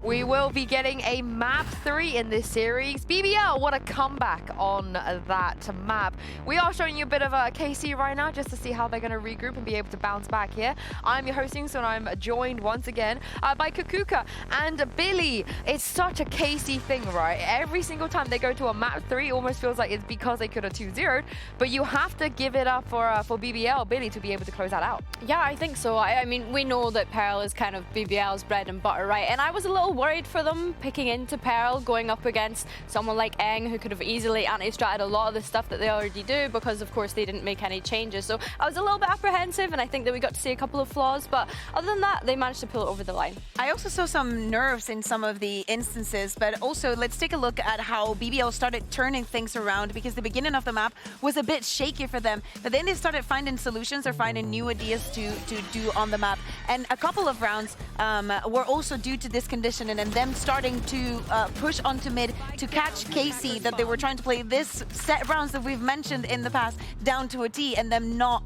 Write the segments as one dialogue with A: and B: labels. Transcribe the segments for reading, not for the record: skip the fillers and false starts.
A: We will be getting a map 3 in this series. BBL, what a comeback on that map. We are showing you a bit of a KC right now just to see how they're going to regroup and be able to bounce back here. I'm your hosting, so I'm joined once again by Kukuka and Billy. It's such a KC thing, right? Every single time they go to a map 3, it almost feels like it's because they could have 2-0'd, but you have to give it up for BBL, Billy, to be able to close that out.
B: Yeah, I think so. I mean, we know that Pearl is kind of BBL's bread and butter, right? And I was a little worried for them picking into Pearl, going up against someone like Eng, who could have easily anti-stratted a lot of the stuff that they already do, because of course they didn't make any changes. So I was a little bit apprehensive, and I think that we got to see a couple of flaws, but other than that, they managed to pull it over the line.
C: I also saw some nerves in some of the instances, but also let's take a look at how BBL started turning things around, because the beginning of the map was a bit shaky for them, but then they started finding solutions or finding new ideas to do on the map. And a couple of rounds were also due to this conditioning and them starting to push onto mid to catch KC, that they were trying to play this set rounds that we've mentioned in the past down to a T, and them not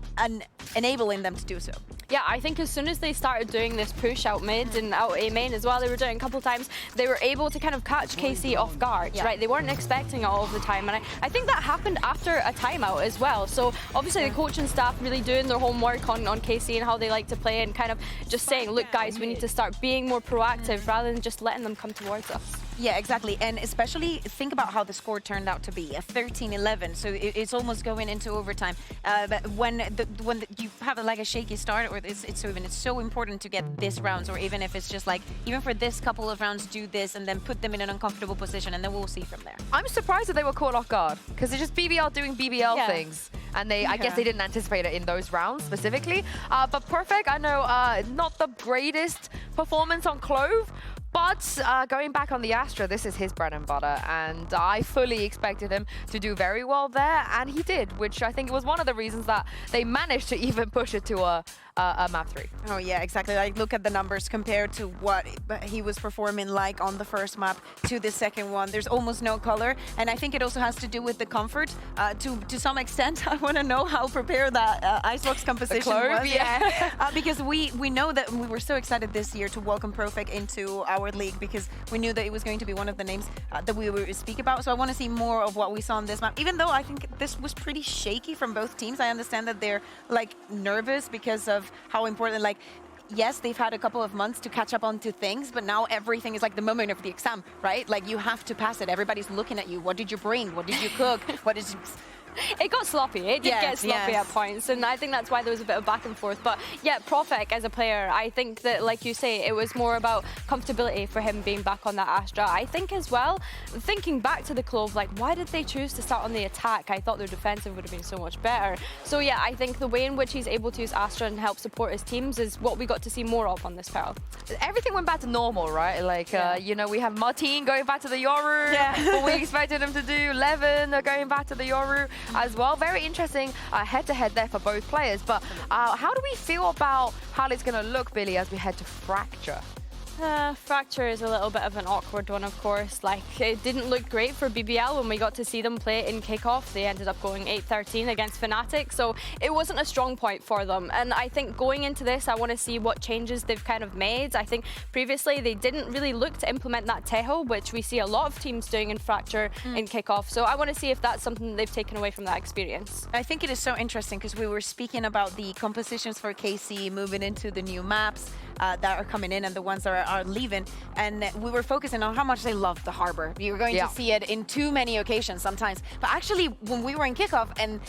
C: enabling them to do so.
B: Yeah, I think as soon as they started doing this push out mid and out A main as well, they were doing a couple of times, they were able to kind of catch KC off guard, right? They weren't expecting it all of the time, and I think that happened after a timeout as well. So obviously the coaching staff really doing their homework on KC and how they like to play, and kind of just saying, look guys, we need to start being more proactive rather than just letting them come towards us.
C: Yeah, exactly. And especially think about how the score turned out to be, a 13-11. So it's almost going into overtime. But when you have like a shaky start, or it's so important to get this rounds, or even if it's just like, even for this couple of rounds, do this and then put them in an uncomfortable position, and then we'll see from there.
A: I'm surprised that they were caught off guard, because it's just BBL doing BBL things. And I guess they didn't anticipate it in those rounds specifically. But Perfect, I know, not the greatest performance on Clove, but going back on the Astra, this is his bread and butter, and I fully expected him to do very well there, and he did, which I think was one of the reasons that they managed to even push it to a map 3.
C: Oh yeah, exactly. Like, look at the numbers compared to what he was performing like on the first map to the second one. There's almost no color, and I think it also has to do with the comfort. To some extent, I want to know how prepared that Icebox composition was.
A: Yeah.
C: Because we know that we were so excited this year to welcome Perfect into our league, because we knew that it was going to be one of the names that we would speak about. So I want to see more of what we saw on this map, even though I think this was pretty shaky from both teams. I understand that they're like nervous because of how important, like, yes, they've had a couple of months to catch up onto things, but now everything is like the moment of the exam, right? Like, you have to pass it. Everybody's looking at you. What did you bring? What did you cook? What did you...
B: It got sloppy. It did get sloppy at points, and I think that's why there was a bit of back and forth. But yeah, Profek as a player, I think that, like you say, it was more about comfortability for him being back on that Astra. I think as well, thinking back to the Clove, like, why did they choose to start on the attack? I thought their defensive would have been so much better. So yeah, I think the way in which he's able to use Astra and help support his teams is what we got to see more of on this Pearl.
A: Everything went back to normal, right? Like, you know, we have Martin going back to the Yoru, what we expected him to do. Levin going back to the Yoru as well. Very interesting head-to-head there for both players. But how do we feel about how it's going to look, Billy, as we head to Fracture?
B: Fracture is a little bit of an awkward one, of course. Like, it didn't look great for BBL when we got to see them play it in kickoff. They ended up going 8-13 against Fnatic, so it wasn't a strong point for them. And I think going into this, I want to see what changes they've kind of made. I think previously they didn't really look to implement that Tejo, which we see a lot of teams doing in Fracture in kickoff. So I want to see if that's something that they've taken away from that experience.
C: I think it is so interesting, because we were speaking about the compositions for KC moving into the new maps that are coming in and the ones that are leaving, and we were focusing on how much they love the harbor. You're going to see it in too many occasions sometimes, but actually when we were in kickoff and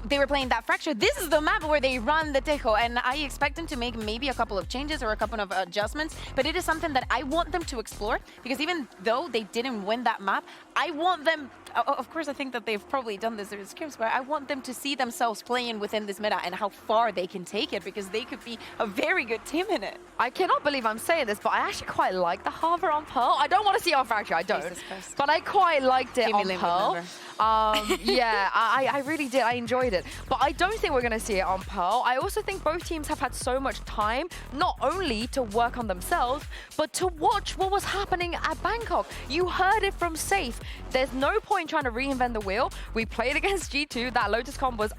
C: they were playing that Fracture, this is the map where they run the Tejo, and I expect them to make maybe a couple of changes or a couple of adjustments, but it is something that I want them to explore, because even though they didn't win that map, I want them, of course I think that they've probably done this in scrims, but I want them to see themselves playing within this meta and how far they can take it, because they could be a very good team in it.
A: I cannot believe I'm saying this, but I actually quite like the Harbor on Pearl. I don't want to see it on Fracture, I don't. But I quite liked it on Pearl. Yeah, I really did. I enjoyed it. But I don't think we're going to see it on Pearl. I also think both teams have had so much time, not only to work on themselves, but to watch what was happening at Bangkok. You heard it from Safe. There's no point trying to reinvent the wheel. We played against G2. That Lotus comp was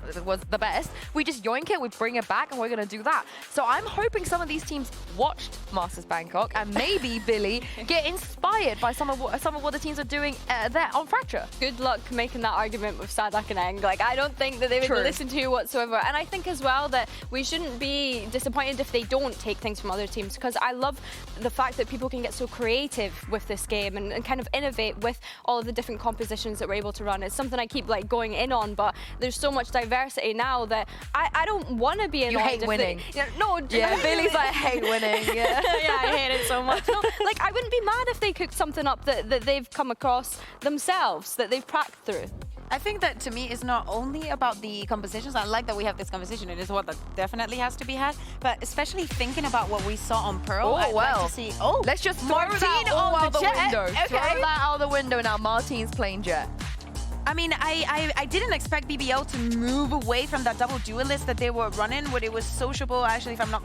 A: the best. We just yoink it, we bring it back, and we're going to do that. So I'm hoping some of these teams watched Masters Bangkok and maybe, Billy, get inspired by some of what the teams are doing there on Fracture.
B: Good luck making that argument with Sadak and Eng. Like, I don't think that they would listen to you whatsoever. And I think as well that we shouldn't be disappointed if they don't take things from other teams, because I love the fact that people can get so creative with this game and kind of innovate with all of the different compositions that we're able to run. It's something I keep like going in on, but there's so much diversity now that I don't want to be in.
A: You hate winning.
B: No,
A: yeah, Billy's like, I hate winning. Yeah.
B: Yeah, I hate it so much. No, like, I wouldn't be mad if they cooked something up that they've come across themselves, that they've cracked through.
C: I think that to me it's not only about the compositions. I like that we have this conversation. It is what that definitely has to be had. But especially thinking about what we saw on Pearl, I'd like to see. Oh,
A: let's just throw that all out the window. Okay. Throw that out the window now. Martine's playing Jet.
C: I mean, I didn't expect BBL to move away from that double duelist that they were running, where it was sociable. Actually, if I'm not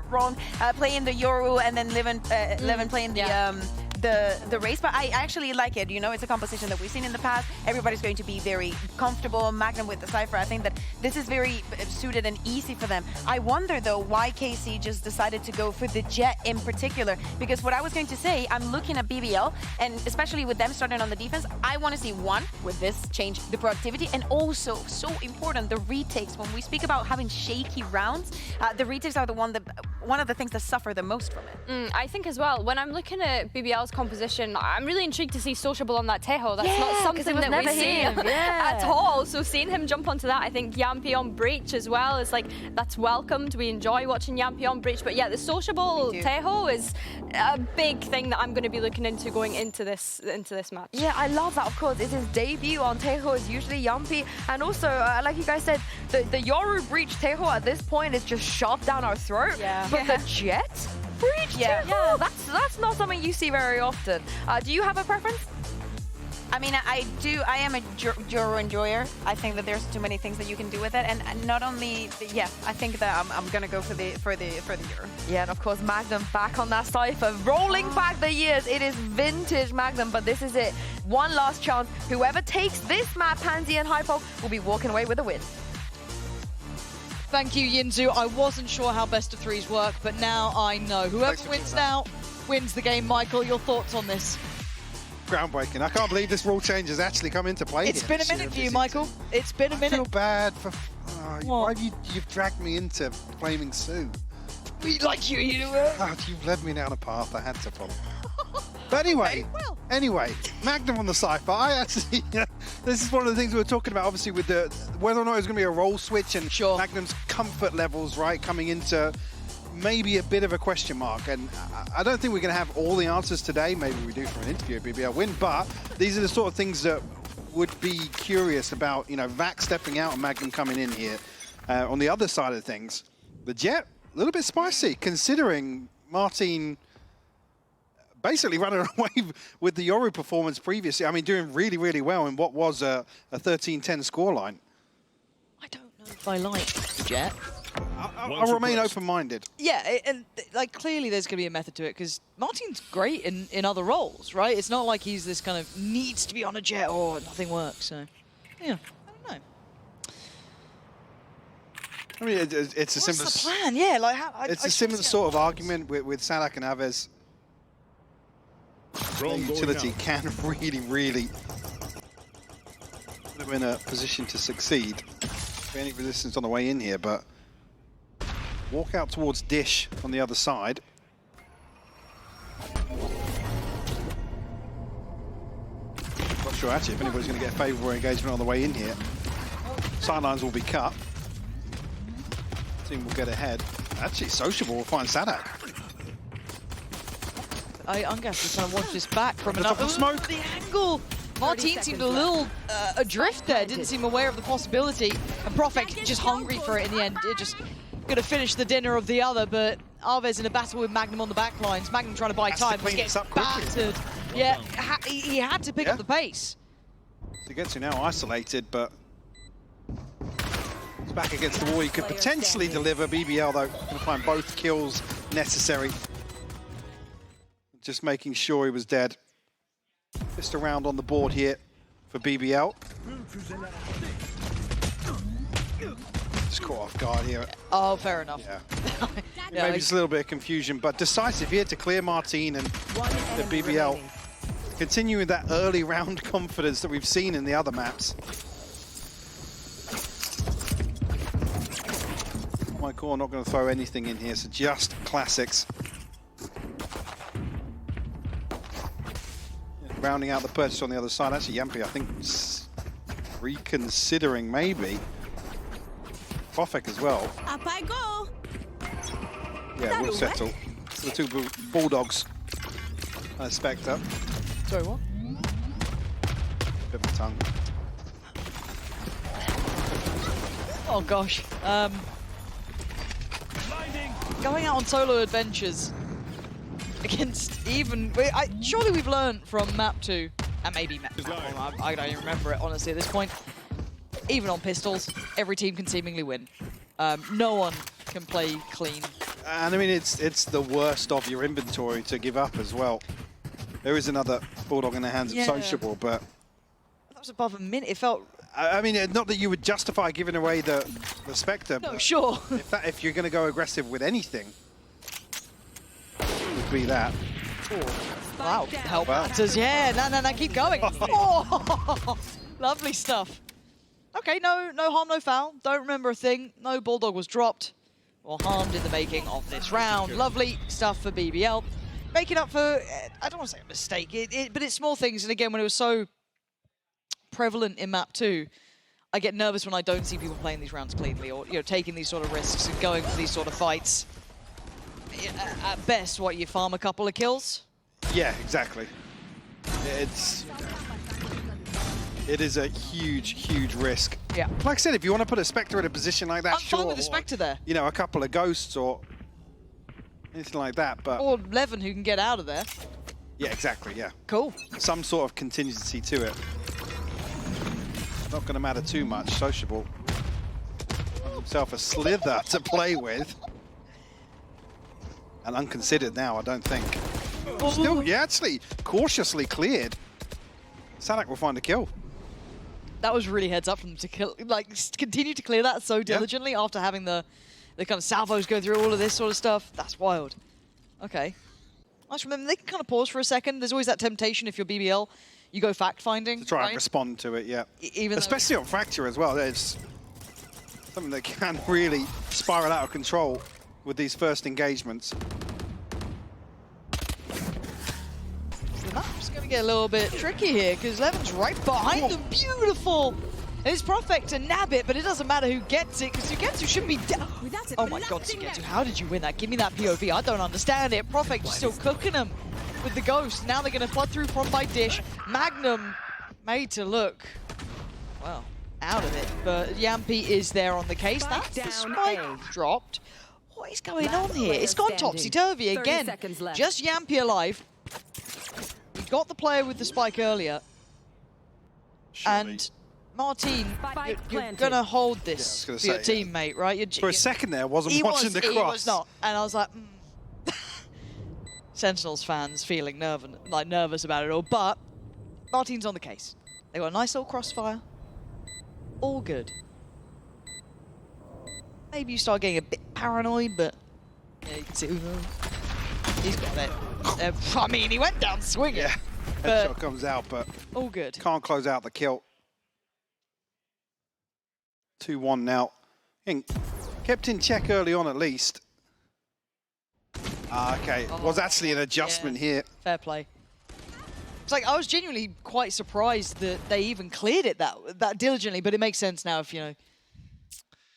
C: wrong, playing the Yoru and then Levin playing the race, but I actually like it. You know, it's a composition that we've seen in the past. Everybody's going to be very comfortable. Magnum with the Cypher, I think that this is very suited and easy for them. I wonder though why KC just decided to go for the Jet in particular, because what I was going to say, I'm looking at BBL, and especially with them starting on the defense, I want to see one, with this change, the productivity, and also, so important, the retakes. When we speak about having shaky rounds, the retakes are one of the things that suffer the most from it.
B: I think as well, when I'm looking at BBL's composition, I'm really intrigued to see sociable on that Teho. That's not something that we see at all. So seeing him jump onto that, I think Yampi on Breach as well is like, that's welcomed. We enjoy watching Yampi on Breach, but yeah, the sociable Teho is a big thing that I'm going to be looking into going into this match.
A: Yeah, I love that. Of course, it's his debut on Teho is usually Yampi, and also like you guys said, the Yoru Breach Teho at this point is just shoved down our throat. Yeah. But the Jet Breach Teho, that's not something you see very often. Do you have a preference?
C: I mean, I do. I am a Yoru enjoyer. I think that there's too many things that you can do with it, and not only, I think that I'm gonna go for the Yoru.
A: Yeah, and of course Magnum back on that Cypher, rolling back the years. It is vintage Magnum, but this is it. One last chance. Whoever takes this map, Pansy and Hypok, will be walking away with a win.
D: Thank you, Yinzu. I wasn't sure how best of threes work, but now I know. Whoever wins now wins the game. Michael, your thoughts on this?
E: Groundbreaking. I can't believe this rule change has actually come into play.
D: It's been a minute for you, Michael. It's been a minute.
E: I feel bad for... why have you've dragged me into Flaming Sue?
D: We like you.
E: You've led me down a path I had to follow. But anyway, Magnum on the Cypher. I actually, this is one of the things we were talking about, obviously, with the whether or not it was going to be a role switch and Magnum's comfort levels, right, coming into maybe a bit of a question mark. And I don't think we're going to have all the answers today. Maybe we do for an interview at BBL Win, but these are the sort of things that would be curious about, you know, Vac stepping out and Magnum coming in here. On the other side of things, the Jet, a little bit spicy, considering Martine basically running away with the Yoru performance previously. I mean, doing really, really well in what was a 13-10 scoreline.
D: I don't know if I like the Jet.
E: I'll remain open-minded.
D: Yeah, and like clearly there's going to be a method to it, because Martine's great in other roles, right? It's not like he's this kind of needs to be on a Jet or nothing works. So, yeah, I don't know.
E: I mean, it's a similar...
D: What's the plan? Yeah, like
E: it's a similar sort of argument with Sadak and Aves. The utility can really put them in a position to succeed. Any resistance on the way in here, but walk out towards Dish on the other side. Not sure actually if anybody's going to get a favourable engagement on the way in here. Sidelines will be cut. Team will get ahead. Actually, Sociable will find Sadak.
D: I'm going to try and watch this back from
E: another smoke.
D: The angle. Martine seemed a little adrift there, didn't seem aware of the possibility. And Profek just hungry for it in the end. It just going to finish the dinner of the other, but Aves in a battle with Magnum on the back lines. Magnum trying to buy time, but gets battered. Yeah, he had to pick up the pace.
E: So gets you now isolated, but he's back against the wall. He could potentially deliver. BBL, though, going to find both kills necessary. Just making sure he was dead. Just a round on the board here for BBL. Just caught off guard here.
D: Oh, fair enough.
E: Yeah. maybe just a little bit of confusion, but decisive here to clear Martine and the BBL. Continuing that early round confidence that we've seen in the other maps. My core not going to throw anything in here, so just classics. Rounding out the purchase on the other side. Actually, Yampi, I think, reconsidering maybe. Profek as well.
F: Up I go.
E: Yeah, we'll settle. The two Bulldogs. Spectre.
D: Sorry, what?
E: Bit of a tongue.
D: Oh gosh. Going out on solo adventures against even... surely we've learned from map 2, and maybe map 1, I don't even remember it honestly at this point. Even on pistols, every team can seemingly win. No one can play clean.
E: And I mean, it's the worst of your inventory to give up as well. There is another Bulldog in the hands of Sociable, but...
D: That was above a minute, it felt...
E: I mean, not that you would justify giving away the Spectre,
D: No,
E: but
D: sure.
E: if you're going to go aggressive with anything, it would be that.
D: Wow, help matters, yeah, no, keep going. Oh, lovely stuff. Okay, no harm, no foul. Don't remember a thing. No Bulldog was dropped or harmed in the making of this round. Lovely stuff for BBL. Making up for, I don't want to say a mistake, but it's small things. And again, when it was so prevalent in map 2, I get nervous when I don't see people playing these rounds cleanly or taking these sort of risks and going for these sort of fights. At best, you farm a couple of kills?
E: Yeah, exactly. It is a huge risk.
D: Yeah.
E: Like I said, if you want to put a Spectre in a position like that,
D: I'm
E: sure.
D: fine with a Spectre there.
E: You know, a couple of Ghosts or anything like that, but...
D: Or Levin who can get out of there.
E: Yeah, exactly, yeah.
D: Cool.
E: Some sort of contingency to it. Not going to matter too much. Sociable. Has himself a slither to play with. And unconsidered now, I don't think. Still, yeah, actually, cautiously cleared. Sanak will find a kill.
D: That was really heads up from them to kill, continue to clear that so diligently after having the kind of salvos go through all of this sort of stuff. That's wild. Okay. Nice. Remember, they can kind of pause for a second. There's always that temptation if you're BBL, you go fact-finding.
E: To try and respond to it, yeah. Especially on Fracture as well. There's something that can really spiral out of control with these first engagements.
D: The map's going to get a little bit tricky here because Levin's right behind them. Beautiful! And it's Profek to nab it, but it doesn't matter who gets it because Sugetsu shouldn't be down. Oh my god, Sugetsu, how did you win that? Give me that POV. I don't understand it. Profek still cooking them with the Ghost. Now they're going to flood through from by Dish. Magnum made to look, well, out of it. But Yampi is there on the case. That's the spike dropped. What is going on here? It's gone topsy-turvy again. Just Yampi alive. We got the player with the spike earlier. And Martine, you're going to hold this for your teammate, right?
E: For a second there, I wasn't watching the cross.
D: He was not. And I was like, Sentinels fans feeling nervous about it all. But Martine's on the case. They got a nice little crossfire. All good. Maybe you start getting a bit paranoid, but yeah, you can see he's got it. I mean, he went down swinging.
E: Yeah, headshot comes out, but
D: all good.
E: Can't close out the kill. 2-1 now. Kept in check early on at least. Okay, was actually an adjustment here.
D: Fair play. It's like I was genuinely quite surprised that they even cleared it that diligently, but it makes sense now if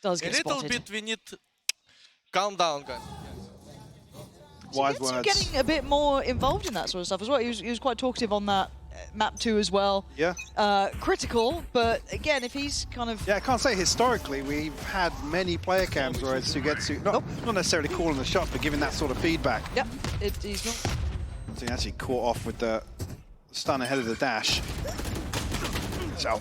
D: does get spotted.
G: A little bit we need calm down, guys.
E: Wise
D: words.
E: words.
D: Getting a bit more involved in that sort of stuff as well. He was quite talkative on that map 2 as well.
E: Yeah.
D: Critical, but again, if he's kind of...
E: Yeah, I can't say historically we've had many player cams where it's Sugetsu, not necessarily calling the shot, but giving that sort of feedback.
D: Yep, he's not.
E: So he actually caught off with the stun ahead of the dash. So,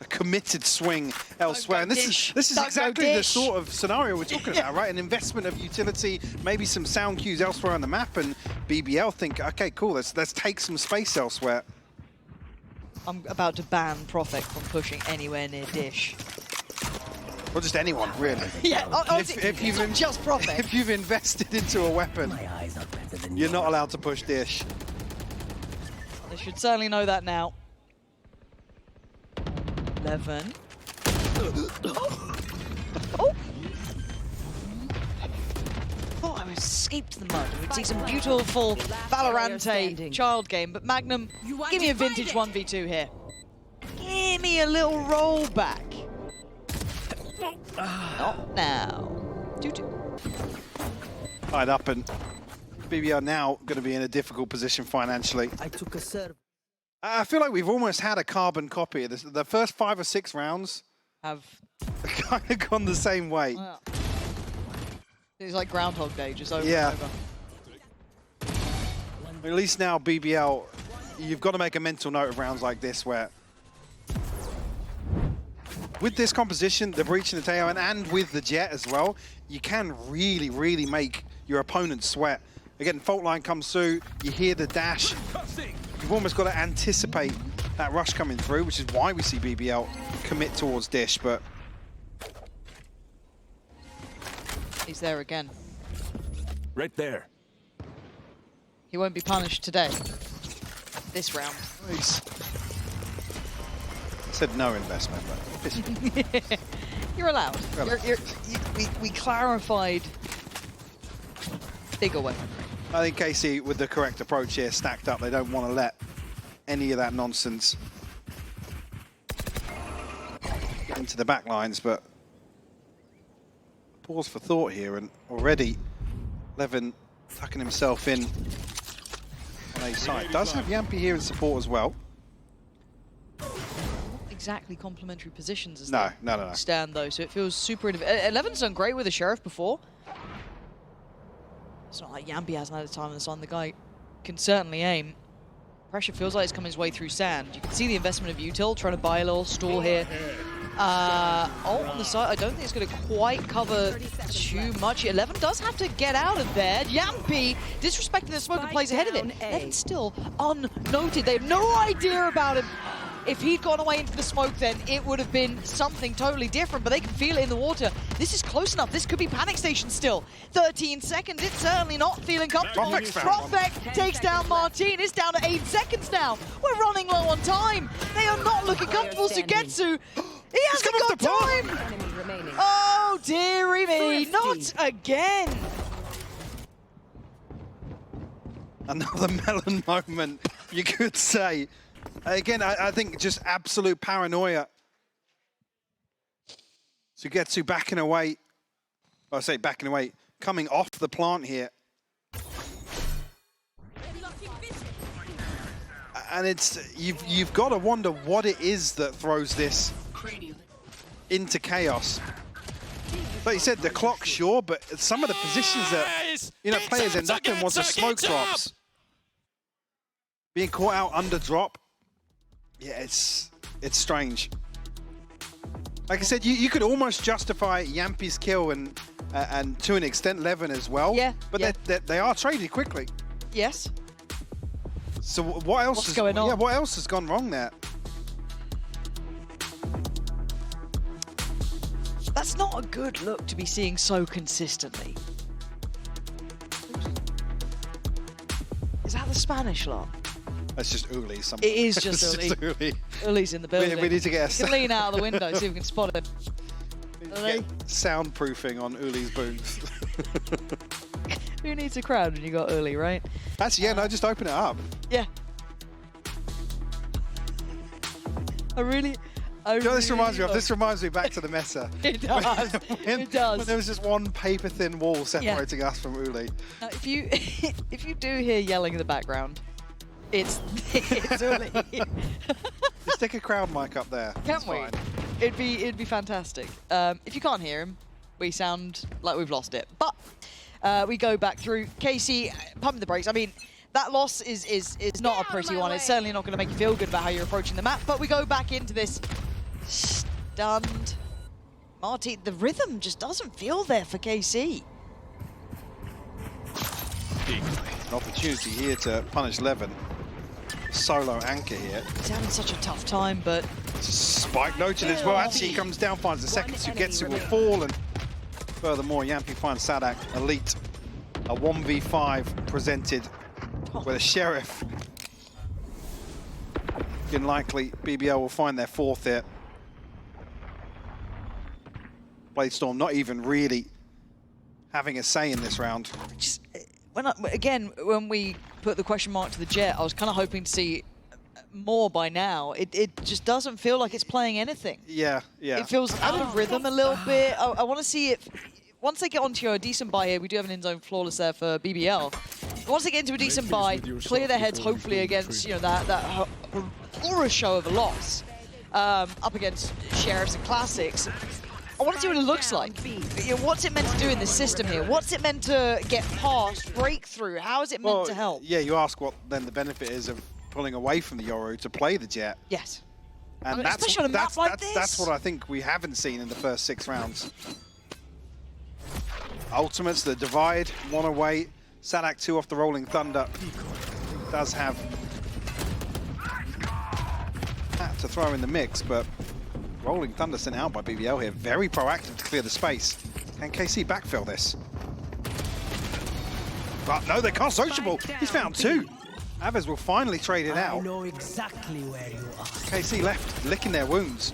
E: a committed swing elsewhere. And this is exactly the sort of scenario we're talking about, right? An investment of utility, maybe some sound cues elsewhere on the map, and BBL think, okay, cool, let's take some space elsewhere.
D: I'm about to ban Profek from pushing anywhere near Dish.
E: Or just anyone, really.
D: Yeah,
E: if you've
D: it's just Prophet.
E: If you've invested into a weapon, you're not allowed to push Dish.
D: They should certainly know that now. 11. Oh! Thought I escaped the mud. We'd see some beautiful VALORANT child game, but Magnum, give me a vintage 1v2 here. Give me a little rollback. Not now. 2-2.
E: Tied up, and BBL now going to be in a difficult position financially.
F: I took a serve.
E: I feel like we've almost had a carbon copy of this. The first 5 or 6 rounds
D: Have
E: kind of gone the same way.
D: it's like Groundhog Day, just over
E: Yeah.
D: and over.
E: At least now BBL, you've got to make a mental note of rounds like this where with this composition, the breach and the tail, and with the jet as well, you can really, really make your opponent sweat. Again, fault line comes through, you hear the dash. You've almost got to anticipate that rush coming through, which is why we see BBL commit towards Dish, but
D: He's there again.
F: Right there.
D: He won't be punished today. This round.
E: he's said no investment, but
D: You're allowed.
E: Well,
D: We clarified bigger weapon.
E: I think KC, with the correct approach here, stacked up. They don't want to let any of that nonsense get into the back lines, but pause for thought here, and already Levin tucking himself in on a side. Does have Yampy here in support as well.
D: Exactly complementary positions as
E: No.
D: they stand though, so it feels super. Eleven's done great with the Sheriff before. It's not like Yampy hasn't had a time in the sun. The guy can certainly aim. Pressure feels like it's coming his way through sand. You can see the investment of Util trying to buy a little stall here. On the side, I don't think it's going to quite cover too much. 11 does have to get out of there. Yampy disrespecting the smoke and plays ahead of it. 11's still unnoted. They have no idea about him. If he'd gone away into the smoke, then it would have been something totally different, but they can feel it in the water. This is close enough. This could be panic station still. 13 seconds. It's certainly not feeling comfortable. Prophet takes down Martin. It's down to 8 seconds now. We're running low on time. They are not looking comfortable. Sugetsu, he hasn't got time. Oh, dearie me. Not again.
E: Another melon moment, you could say. Again, I think just absolute paranoia. Sugetsu backing away. I say backing away, coming off the plant here. And it's you've got to wonder what it is that throws this into chaos. Like you said, the clock, sure, but some of the positions that players end up in once the smoke drops. Being caught out under drop. Yeah, it's strange. Like I said, you could almost justify Yampy's kill and to an extent Levin as well.
D: Yeah.
E: But they are traded quickly.
D: Yes.
E: So what else is
D: going on?
E: Yeah, what else has gone wrong there?
D: That's not a good look to be seeing so consistently. Is that the Spanish lot?
E: That's just Uli.
D: It is just Uli.
E: Uli.
D: Uli's in the building.
E: We need to get
D: We can lean out of the window, see if we can spot him.
E: get soundproofing on Uli's booth.
D: Who needs a crowd when you got Uli, right?
E: Actually, yeah, no, just open it up.
D: Yeah. You know what
E: this reminds me of? This reminds me back to the Mesa.
D: It does. It does.
E: When there was just one paper-thin wall separating us from Uli.
D: Now, if you do hear yelling in the background, it's Uli.
E: Just stick a crowd mic up there.
D: Can't we? It'd be fantastic. If you can't hear him, we sound like we've lost it. But we go back through. KC pumping the brakes. I mean, that loss is not a pretty one. It's certainly not going to make you feel good about how you're approaching the map. But we go back into this stunned. Marty, the rhythm just doesn't feel there for KC.
E: An opportunity here to punish Levin. Solo anchor here.
D: He's having such a tough time, but
E: Spike noted as well. Actually, he comes down, finds the second. Sugetsu will fall, and furthermore, Yampi finds Sadak. Elite. A 1v5 presented with a Sheriff. Looking likely BBL will find their fourth here. Bladestorm not even really having a say in this round.
D: When we put the question mark to the Jet, I was kind of hoping to see more by now. It just doesn't feel like it's playing anything.
E: Yeah.
D: It feels out of rhythm a little bit. I want to see it. Once they get onto a decent buy here, we do have an in-zone flawless there for BBL. Once they get into a decent buy, clear their heads hopefully against that horror show of a loss up against Sheriffs and Classics. I want to see what it looks like. What's it meant to do in the system here? What's it meant to get past, breakthrough? How is it meant to help?
E: Yeah, you ask what then the benefit is of pulling away from the Yoru to play the Jet.
D: Yes.
E: And
D: especially on a map like this.
E: That's what I think we haven't seen in the first 6 rounds. Ultimates, the divide, one away. Sadak 2 off the Rolling Thunder. Does have that to throw in the mix, but Rolling Thunder sent out by BBL here. Very proactive to clear the space. Can KC backfill this? But no, they can't sociable. He's found 2. Aves will finally trade it out.
F: I know exactly where you are.
E: KC left, licking their wounds.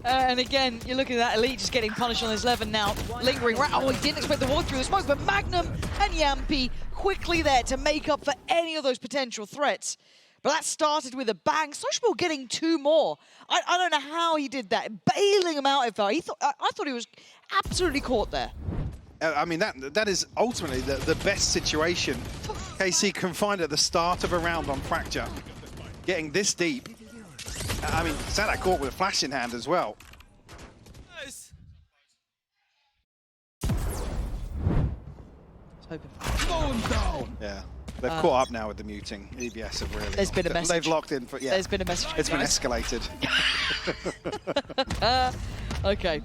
D: And again, you're looking at that Elite just getting punished on this level now, lingering around. Oh, he didn't expect the walk through the smoke, but Magnum and Yampi quickly there to make up for any of those potential threats. But that started with a bang. Sociable getting 2 more. I don't know how he did that, bailing him out. I thought he was absolutely caught there.
E: I mean, that is ultimately the best situation KC can find at the start of a round on Fracture. Getting this deep. I mean, Sadak caught with a flash in hand as well.
G: Nice.
E: Yeah, they've caught up now with the muting. EBS have really.
D: There's been a message.
E: They've locked in for, yeah.
D: There's been a message.
E: It's been escalated.
D: Okay.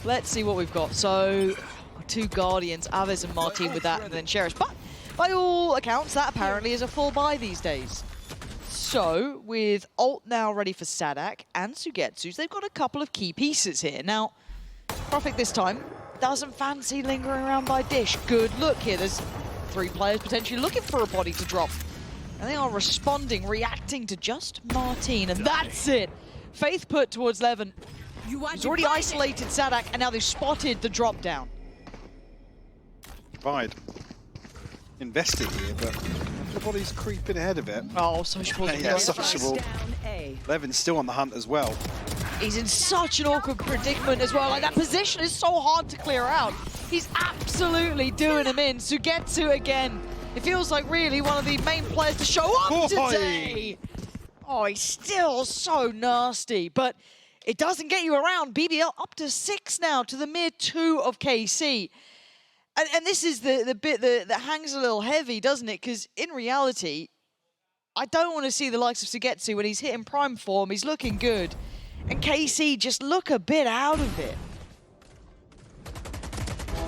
D: Let's see what we've got. So, 2 Guardians, Aves and Martin with that, and then Sheriff. But by all accounts, that apparently is a full buy these days. So, with ult now ready for Sadak and Sugetsu, they've got a couple of key pieces here. Now, Profik this time doesn't fancy lingering around by Dish. Good look here. There's 3 players potentially looking for a body to drop. And they are responding, reacting to just Martin, and that's it. Faith put towards Levin. He's already isolated Sadak, and now they've spotted the drop down.
E: Divide. Invested here, but the body's creeping ahead of it.
D: Oh, Sociable.
E: Yeah, Sociable. Levin's still on the hunt as well.
D: He's in such an awkward predicament as well. Like, that position is so hard to clear out. He's absolutely doing him in. Sugetsu again. It feels like really one of the main players to show up today. Oh, he's still so nasty, but it doesn't get you around. BBL up to 6 now to the mere 2 of KC. And this is the bit that hangs a little heavy, doesn't it? Because in reality, I don't want to see the likes of Sugetsu when he's hitting prime form. He's looking good. And KC just look a bit out of it.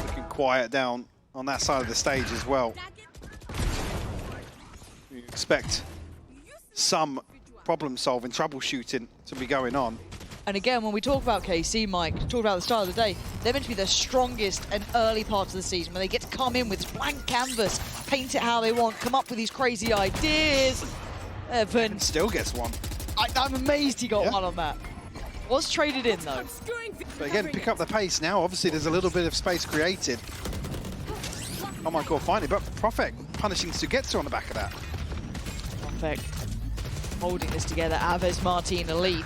E: Looking quiet down on that side of the stage as well. You expect some problem-solving, troubleshooting to be going on.
D: And again, when we talk about KC, Mike, talk about the start of the day, they're meant to be the strongest and early parts of the season where they get to come in with blank canvas, paint it how they want, come up with these crazy ideas. Evan
E: still gets 1.
D: I'm amazed he got 1 on that. Was traded in though.
E: But again, pick up the pace now. Obviously, there's a little bit of space created. Oh my god, finally. But Profik punishing Sugetsu on the back of that.
D: Perfect. Holding this together. Aves, Martin, Elite.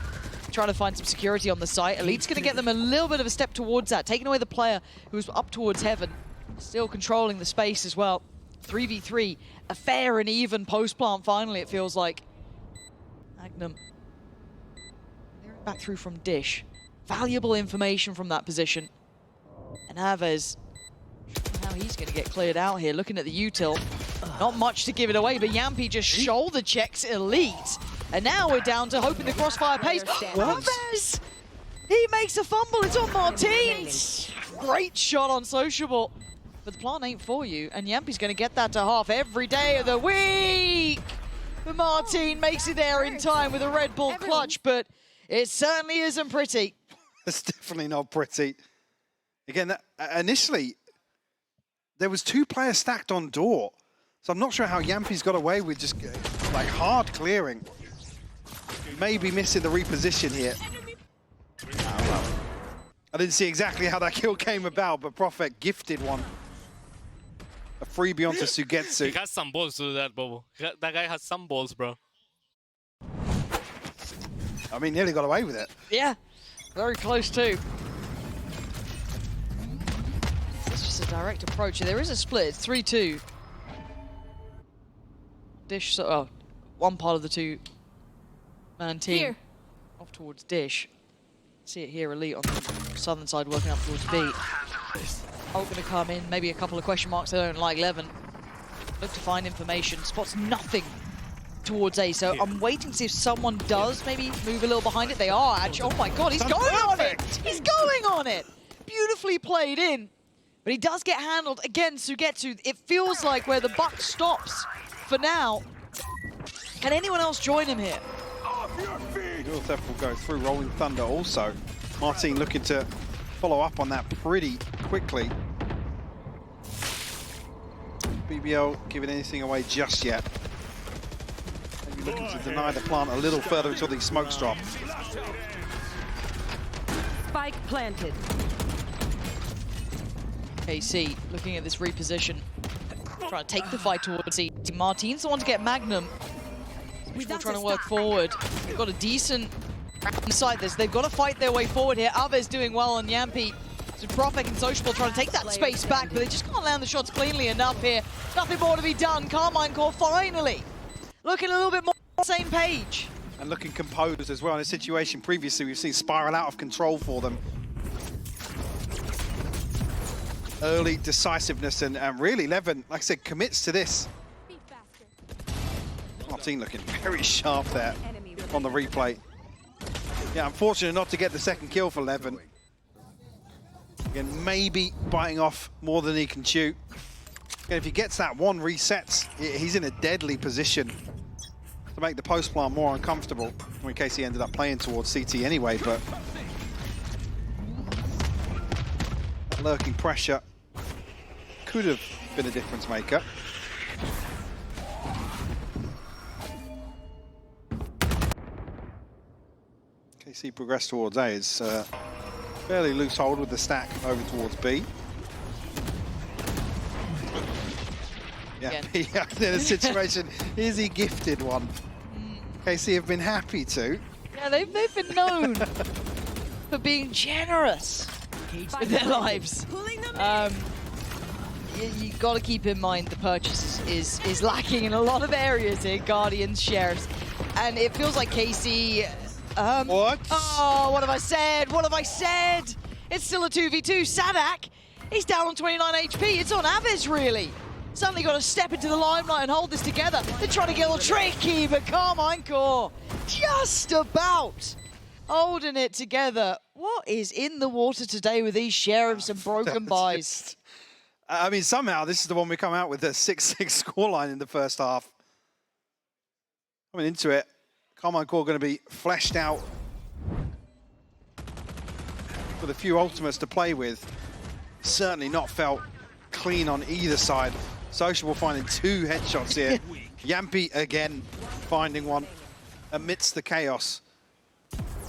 D: Trying to find some security on the site. Elite's going to get them a little bit of a step towards that, taking away the player who's up towards Heaven. Still controlling the space as well. 3v3, a fair and even post-plant finally, it feels like. Magnum. Back through from Dish. Valuable information from that position. And Aves, how he's going to get cleared out here. Looking at the util. Not much to give it away, but Yampi just shoulder checks Elite. And now we're down to hoping the crossfire pays. Aves! He makes a fumble. It's on Martin. Great shot on Sociable. But the plan ain't for you. And Yampi's going to get that to half every day of the week. But Martin makes it there in time with a Red Bull clutch, but it certainly isn't pretty.
E: It's definitely not pretty. Again, initially, there was 2 players stacked on door. So I'm not sure how Yampi's got away with just like hard clearing. Maybe missing the reposition here. I didn't see exactly how that kill came about, but Prophet gifted one. A freebie onto Sugetsu.
G: He has some balls to do that, Bobo. That guy has some balls, bro.
E: I mean, nearly got away with it.
D: Yeah, very close too. It's just a direct approach. There is a split. It's 3-2. Dish, oh, one part of the 2-man team
B: Here.
D: off towards Dish. See it here, Elite on the southern side working up towards B. Ult going to come in, maybe a couple of question marks. They don't like Levin. Look to find information. Spots nothing towards A, so I'm waiting to see if someone does maybe move a little behind it. They are actually. Oh my god, he's going on it! He's going on it! Beautifully played in. But he does get handled again, Sugetsu. It feels like where the buck stops for now. Can anyone else join him here?
E: Your Theft will go through Rolling Thunder also. Martin looking to follow up on that pretty quickly. BBL giving anything away just yet. Maybe looking to deny the plant a little further until these smokes drop.
H: Spike planted.
D: KC looking at this reposition. Trying to take the fight towards C. Martin's the one to get Magnum. Still trying to work forward. They've got a decent side this. They've got to fight their way forward here. Aves doing well on Yampi. So Profek and Sociable trying to take that space back, but they just can't land the shots cleanly enough here. Nothing more to be done. Carmine Core finally looking a little bit more on the same page.
E: And looking composed as well in a situation previously we've seen spiral out of control for them. Early decisiveness and really Levin, like I said, commits to this. Martin looking very sharp there on the replay. Yeah, unfortunate not to get the second kill for Levin. Again, maybe biting off more than he can chew. Again, if he gets that one resets, he's in a deadly position to make the post plant more uncomfortable. In case he ended up playing towards CT anyway, but that lurking pressure could have been a difference maker. KC progressed towards A. It's fairly loose hold with the stack over towards B. Yeah, in a situation, is he gifted one? KC have been happy to.
D: Yeah, they've been known for being generous with their lives. You got to keep in mind the purchase is lacking in a lot of areas here, Guardians, Sheriffs, and it feels like KC.
E: What?
D: Oh, what have I said? What have I said? It's still a 2v2. Sadak, he's down on 29 HP. It's on Aves, really. Suddenly got to step into the limelight and hold this together. They're trying to get a little tricky, but Carmine Core just about holding it together. What is in the water today with these Sheriffs and broken buys?
E: I mean, somehow this is the one we come out with, the 6-6 scoreline in the first half. Coming into it, Carmine Core going to be fleshed out with a few ultimates to play with. Certainly not felt clean on either side. Sociable finding 2 headshots here. Yampi again finding one amidst the chaos.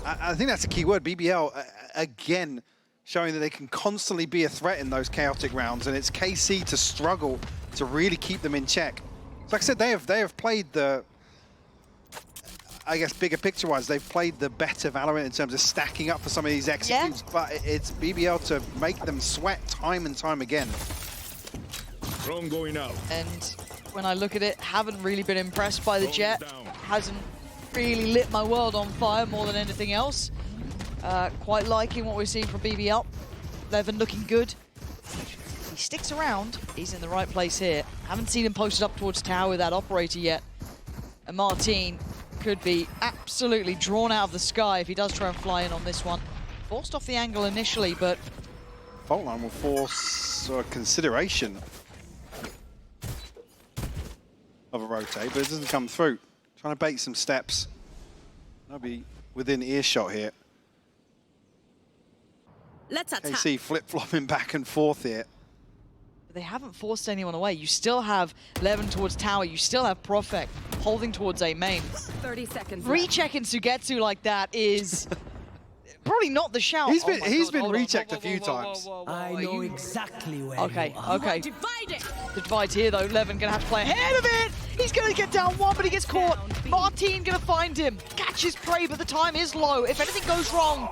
E: I think that's a key word. BBL again showing that they can constantly be a threat in those chaotic rounds, and it's KC to struggle to really keep them in check. So like I said, they have played the, I guess bigger picture-wise, they've played the better Valorant in terms of stacking up for some of these executes, but it's BBL to make them sweat time and time again.
I: Drone going out.
D: And when I look at it, haven't really been impressed by the Jet. Hasn't really lit my world on fire more than anything else. Quite liking what we're seeing from BBL. Levin looking good. If he sticks around, he's in the right place here. Haven't seen him posted up towards tower with that operator yet. And Martin could be absolutely drawn out of the sky if he does try and fly in on this one. Forced off the angle initially, but
E: Fault line will force consideration of a rotate, but it doesn't come through. Trying to bait some steps. I'll be within earshot here.
H: Let's attack.
E: KC flip-flopping back and forth here.
D: They haven't forced anyone away. You still have Levin towards tower. You still have Profek holding towards A main.
H: 30 seconds.
D: Rechecking Sugetsu like that is probably not the shout.
E: He's been
D: Hold on.
E: rechecked a few times.
F: I know exactly where
D: Okay,
F: you are.
D: okay.
H: Divide it.
D: The divide here though, Levin gonna have to play ahead of it. He's gonna get down one, but he gets caught. Martin gonna find him. Catches prey, but the time is low. If anything goes wrong,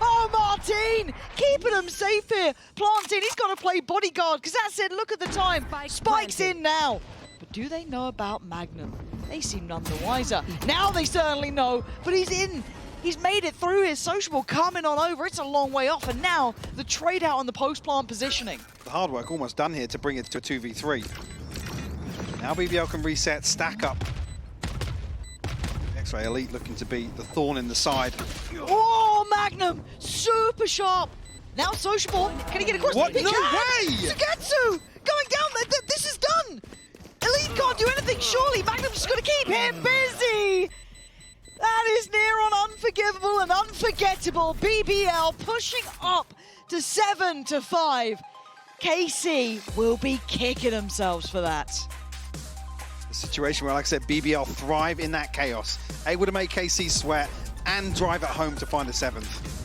D: oh, Martin! Keeping him safe here. Planting, he's got to play bodyguard, because that's it. Look at the time. Spike's in now. But do they know about Magnum? They seem none the wiser. Now they certainly know, but he's in. He's made it through his sociable, coming on over. It's a long way off, and now the trade out on the post-plant positioning.
E: The hard work almost done here to bring it to a 2v3. Now BBL can reset, stack up. X-Ray Elite looking to be the thorn in the side.
D: Oh, Magnum! Super sharp! Now sociable. Can he get across?
E: What?
D: He
E: No
D: can!
E: way!
D: Sugetsu! Going down there. This is done! Elite can't do anything, surely. Magnum's just going to keep him busy! That is near on unforgivable and unforgettable. BBL pushing up to 7-5. KC will be kicking themselves for that.
E: A situation where, like I said, BBL thrive in that chaos. Able to make KC sweat and drive it home to find a 7th.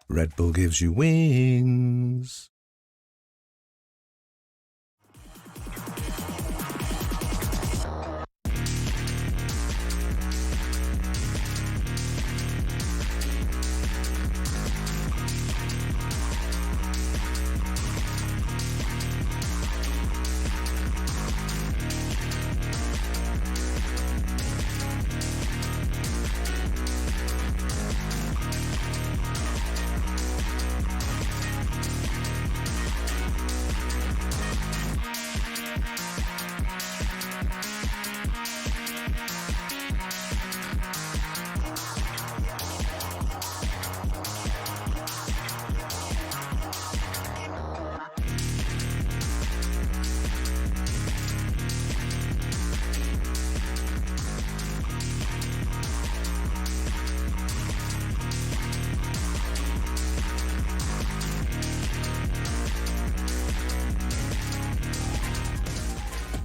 J: Red Bull gives you wings.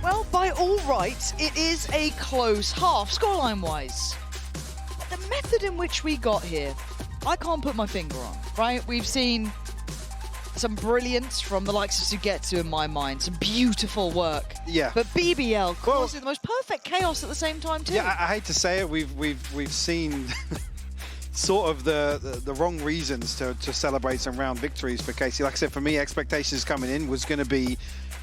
D: Well, by all rights, it is a close half, scoreline-wise. But the method in which we got here, I can't put my finger on, right? We've seen some brilliance from the likes of Sugetsu in my mind, some beautiful work.
E: Yeah.
D: But BBL causing the most perfect chaos at the same time too.
E: Yeah, I hate to say it, we've seen sort of the wrong reasons to celebrate some round victories for KC. Like I said, for me, expectations coming in was going to be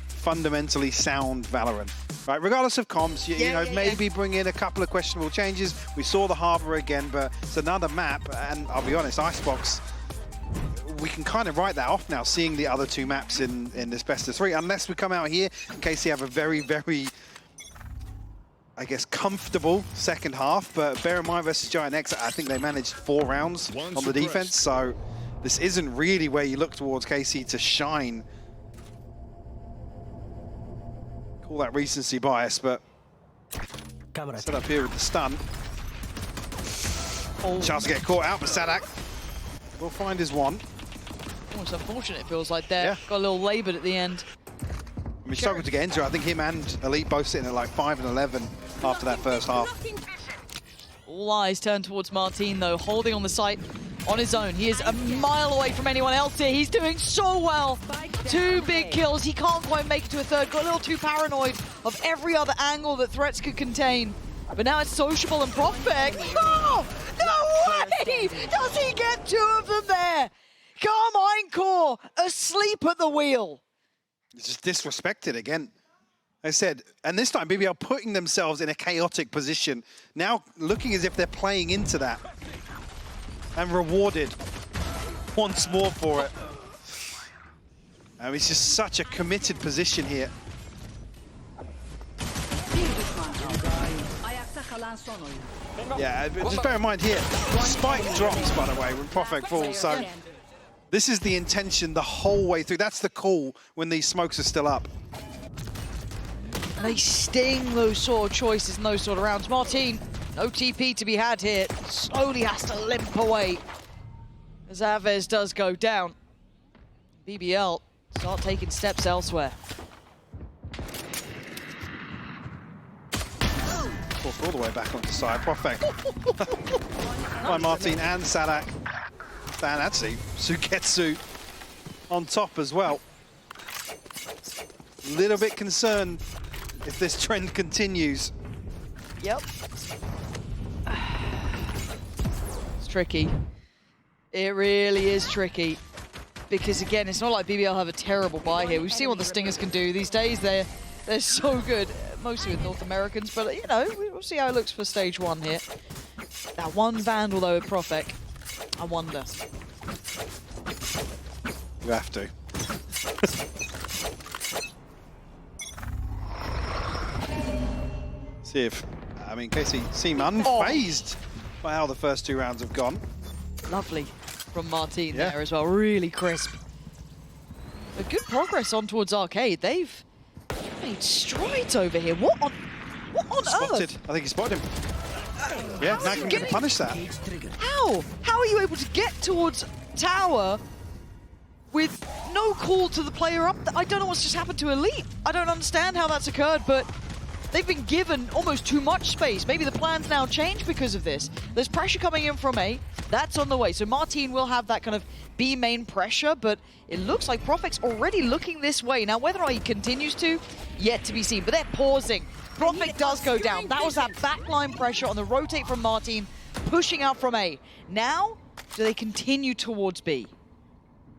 E: fundamentally sound Valorant, right? Regardless of comps, you know, maybe bring in a couple of questionable changes. We saw the Harbor again, but it's another map, and I'll be honest, Icebox, we can kind of write that off now, seeing the other two maps in this best of 3, unless we come out here and KC have a very, very, I guess, comfortable second half. But bear in mind versus Giant X, I think they managed 4 rounds on the defense, so this isn't really where you look towards KC to shine. Call that recency bias, but set up here with the stun. Chance to get caught out, but Sadak will find his one.
D: Oh, it's unfortunate, it feels like they're got a little laboured at the end.
E: I mean, struggled to get into it. I think him and Elite both sitting at like 5 and 11 after that first half.
D: All eyes turn towards Martin, though, holding on the site on his own. He is a mile away from anyone else here. He's doing so well. 2 big kills. He can't quite make it to a third. Got a little too paranoid of every other angle that threats could contain. But now it's Sociable and Profek. Oh, no way! Does he get 2 of them there? Carmine Core asleep at the wheel.
E: It's just disrespected again. I said, and this time BBL putting themselves in a chaotic position. Now looking as if they're playing into that. And rewarded once more for it. It's just such a committed position here. Yeah, just bear in mind here, Spike drops, by the way, when Profek falls, so this is the intention the whole way through. That's the call when these smokes are still up.
D: And they sting those sort of choices and those sort of rounds. Martin, no TP to be had here. Slowly has to limp away as Aves does go down. BBL start taking steps elsewhere.
E: Forced all the way back onto side. Profek by Martin and Sadak. And actually, Sugetsu on top as well. Little bit concerned if this trend continues.
D: Yep. It's tricky. It really is tricky. Because again, it's not like BBL have a terrible buy here. We've seen what the Stingers can do these days. They're so good, mostly with North Americans, but you know, we'll see how it looks for stage 1 here. That one Vandal though with Profek, I wonder.
E: You have to. See if, I mean, Casey seemed unfazed by how the first 2 rounds have gone.
D: Lovely from Martin there as well, really crisp. But good progress on towards Arcade. They've made strides over here. What on
E: Spotted.
D: earth?
E: I think he spotted him. Yeah, Magnum can punish that.
D: How? How are you able to get towards tower with no call to the player up? I don't know what's just happened to Elite. I don't understand how that's occurred, but they've been given almost too much space. Maybe the plans now change because of this. There's pressure coming in from A. That's on the way. So Martin will have that kind of B main pressure, but it looks like Profek's already looking this way. Now, whether or not he continues to, yet to be seen. But they're pausing. Profek does go down. That was that backline pressure on the rotate from Martin, pushing out from A. Now, do they continue towards B?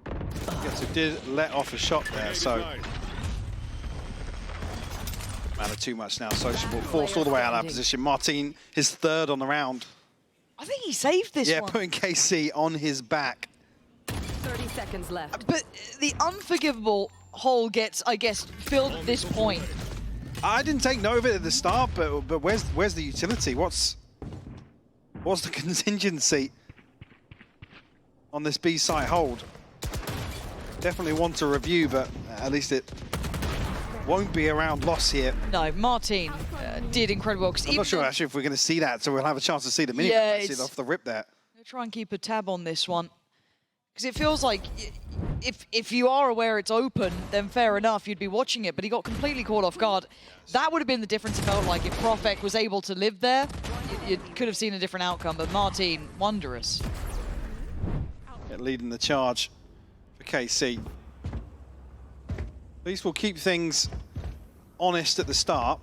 E: Yes, it did let off a shot there, so... Matter too much now, Sociable forced all the way out of that position. Martin, his 3rd on the round.
D: I think he saved this one.
E: Yeah, putting KC on his back.
H: 30 seconds left.
D: But the unforgivable hole gets, I guess, filled at this point.
E: I didn't take note of it at the start, but where's the utility? What's the contingency on this B site hold? Definitely want to review, but at least it won't be around loss here.
D: No, Martin did incredibly well.
E: I'm not sure actually if we're going to see that, so we'll have a chance to see the mini.
D: Yeah,
E: see it off the rip there.
D: I'll try and keep a tab on this one. Because it feels like if you are aware it's open, then fair enough, you'd be watching it. But he got completely caught off guard. That would have been the difference, it felt like. If Profek was able to live there, you could have seen a different outcome. But Martin, wondrous.
E: Leading the charge for KC. At least we'll keep things honest at the start.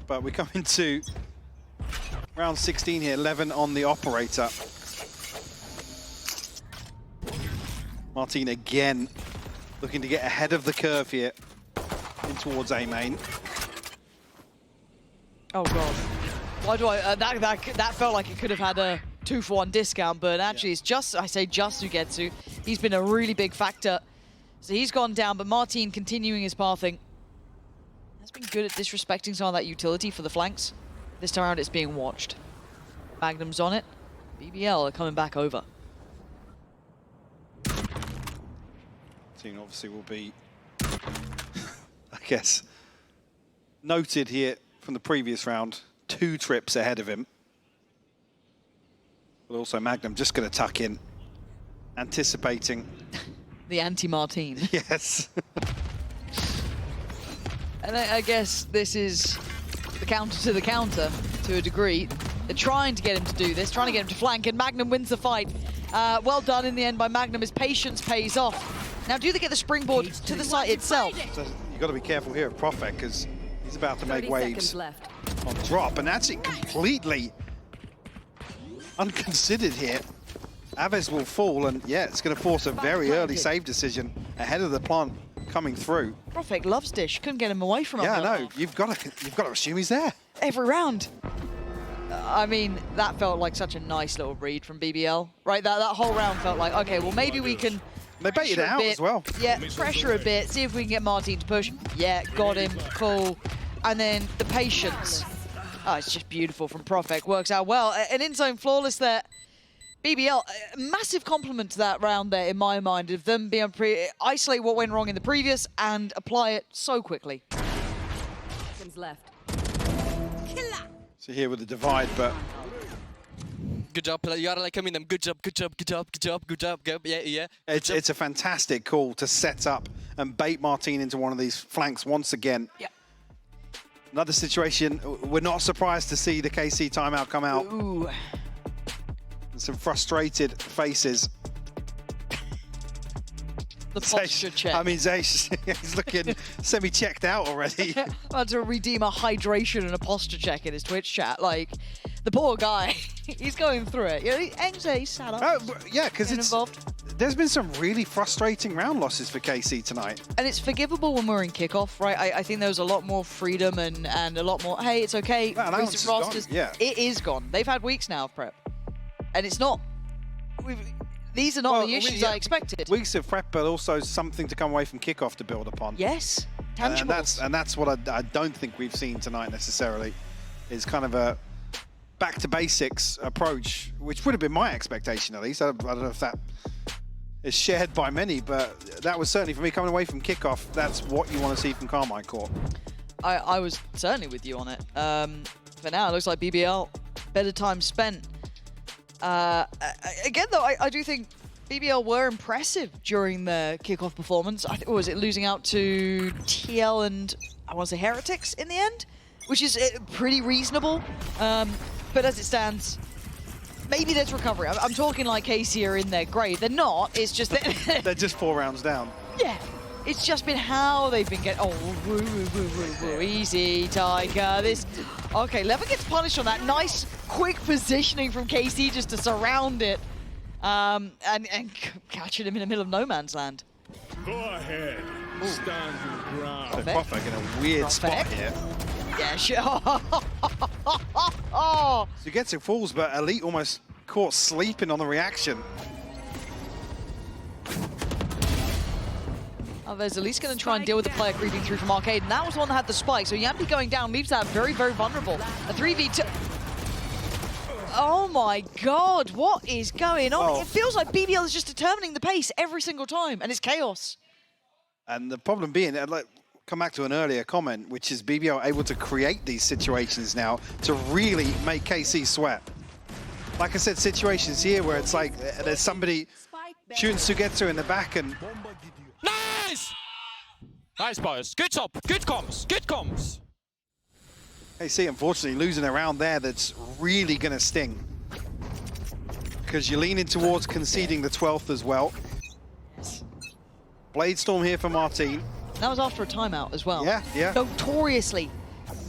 E: But we come into round 16 here, 11 on the operator. Martin again looking to get ahead of the curve here in towards A main.
D: Oh god. Why do I that felt like it could have had a 2-for-1 discount, but actually it's just, I say just Sugetsu. He's been a really big factor. So he's gone down, but Martin continuing his pathing. Has been good at disrespecting some of that utility for the flanks. This time around it's being watched. Magnum's on it. BBL are coming back over.
E: Team obviously will be, I guess, noted here from the previous round. 2 trips ahead of him. But also Magnum just going to tuck in, anticipating.
D: The anti-Martin.
E: Yes.
D: And I guess this is the counter to the counter, to a degree. They're trying to get him to do this, trying to get him to flank, and Magnum wins the fight. Well done in the end by Magnum. His patience pays off. Now, do they get the springboard to the site itself?
E: So you've got to be careful here of Profek, because he's about to make waves on drop, and that's it completely unconsidered here. Aves will fall, and yeah, it's going to force a very early save decision ahead of the plant coming through.
D: Profek loves Dish. Couldn't get him away from him.
E: Yeah, I know. You've got to assume he's there
D: every round. I mean, that felt like such a nice little read from BBL, right? That whole round felt like, okay, well, maybe we can...
E: They baited it out as well.
D: Yeah, pressure a bit, see if we can get Martin to push. Yeah, got him, cool. And then the patience. Oh, it's just beautiful from Profek, works out well. An in-zone flawless there. BBL, a massive compliment to that round there, in my mind, of them being able to isolate what went wrong in the previous and apply it so quickly.
H: Seconds left.
E: So here with the divide, but...
K: Good job, you gotta like, I mean, good job, good job, good job, good job, good job, good, yeah.
E: It's a fantastic call to set up and bait Martin into one of these flanks once again.
D: Yeah.
E: Another situation, we're not surprised to see the KC timeout come out.
D: Ooh.
E: Some frustrated faces.
D: The posture check.
E: I mean, Zaysh, he's looking semi-checked out already.
D: About to redeem a hydration and a posture check in his Twitch chat. Like, the poor guy, he's going through it. You know, he's sat up.
E: Yeah, because there's been some really frustrating round losses for KC tonight.
D: And it's forgivable when we're in kickoff, right? I think there was a lot more freedom and a lot more, hey, it's okay.
E: Recent
D: rosters.
E: Yeah.
D: It is gone. They've had weeks now of prep. And it's not... These are not the issues I expected.
E: Weeks of prep, but also something to come away from kickoff to build upon.
D: Yes, tangibles.
E: And that's what I don't think we've seen tonight necessarily. Is kind of a back to basics approach, which would have been my expectation at least. I don't know if that is shared by many, but that was certainly for me coming away from kickoff. That's what you want to see from Carmine Court.
D: I was certainly with you on it. For now, it looks like BBL, better time spent. Again, though, I do think BBL were impressive during the kickoff performance. I think, was it losing out to TL and, I want to say, Heretics in the end? Which is pretty reasonable. But as it stands, maybe there's recovery. I'm talking like KC are in there. Great. They're not. It's just that...
E: They're just 4 rounds down.
D: Yeah. It's just been how they've been getting... Oh, woo. Easy, Tiger. This... Okay, Lever gets punished on that. Nice, quick positioning from KC just to surround it. And catching him in the middle of no man's land.
I: Go ahead. Stand your ground.
E: Profek in a weird spot here.
D: Yeah, sure.
E: So he gets it falls, but Elite almost caught sleeping on the reaction.
D: There's at least going to try and deal with the player creeping through from Arcade, and that was the one that had the spike, so Yampi going down leaves that very, very vulnerable. A 3v2. Oh my god, what is going on? It feels like BBL is just determining the pace every single time, and it's chaos.
E: And the problem being, I'd like come back to an earlier comment, which is BBL able to create these situations now to really make KC sweat. Like I said, situations here where it's like there's somebody shooting Sugetsu in the back and...
K: Nice! Nice, boys. Good job. Good comms. Good comms.
E: KC, unfortunately, losing a round there that's really going to sting. Because you're leaning towards conceding the 12th as well. Bladestorm here for Martin.
D: That was after a timeout as well.
E: Yeah.
D: Notoriously,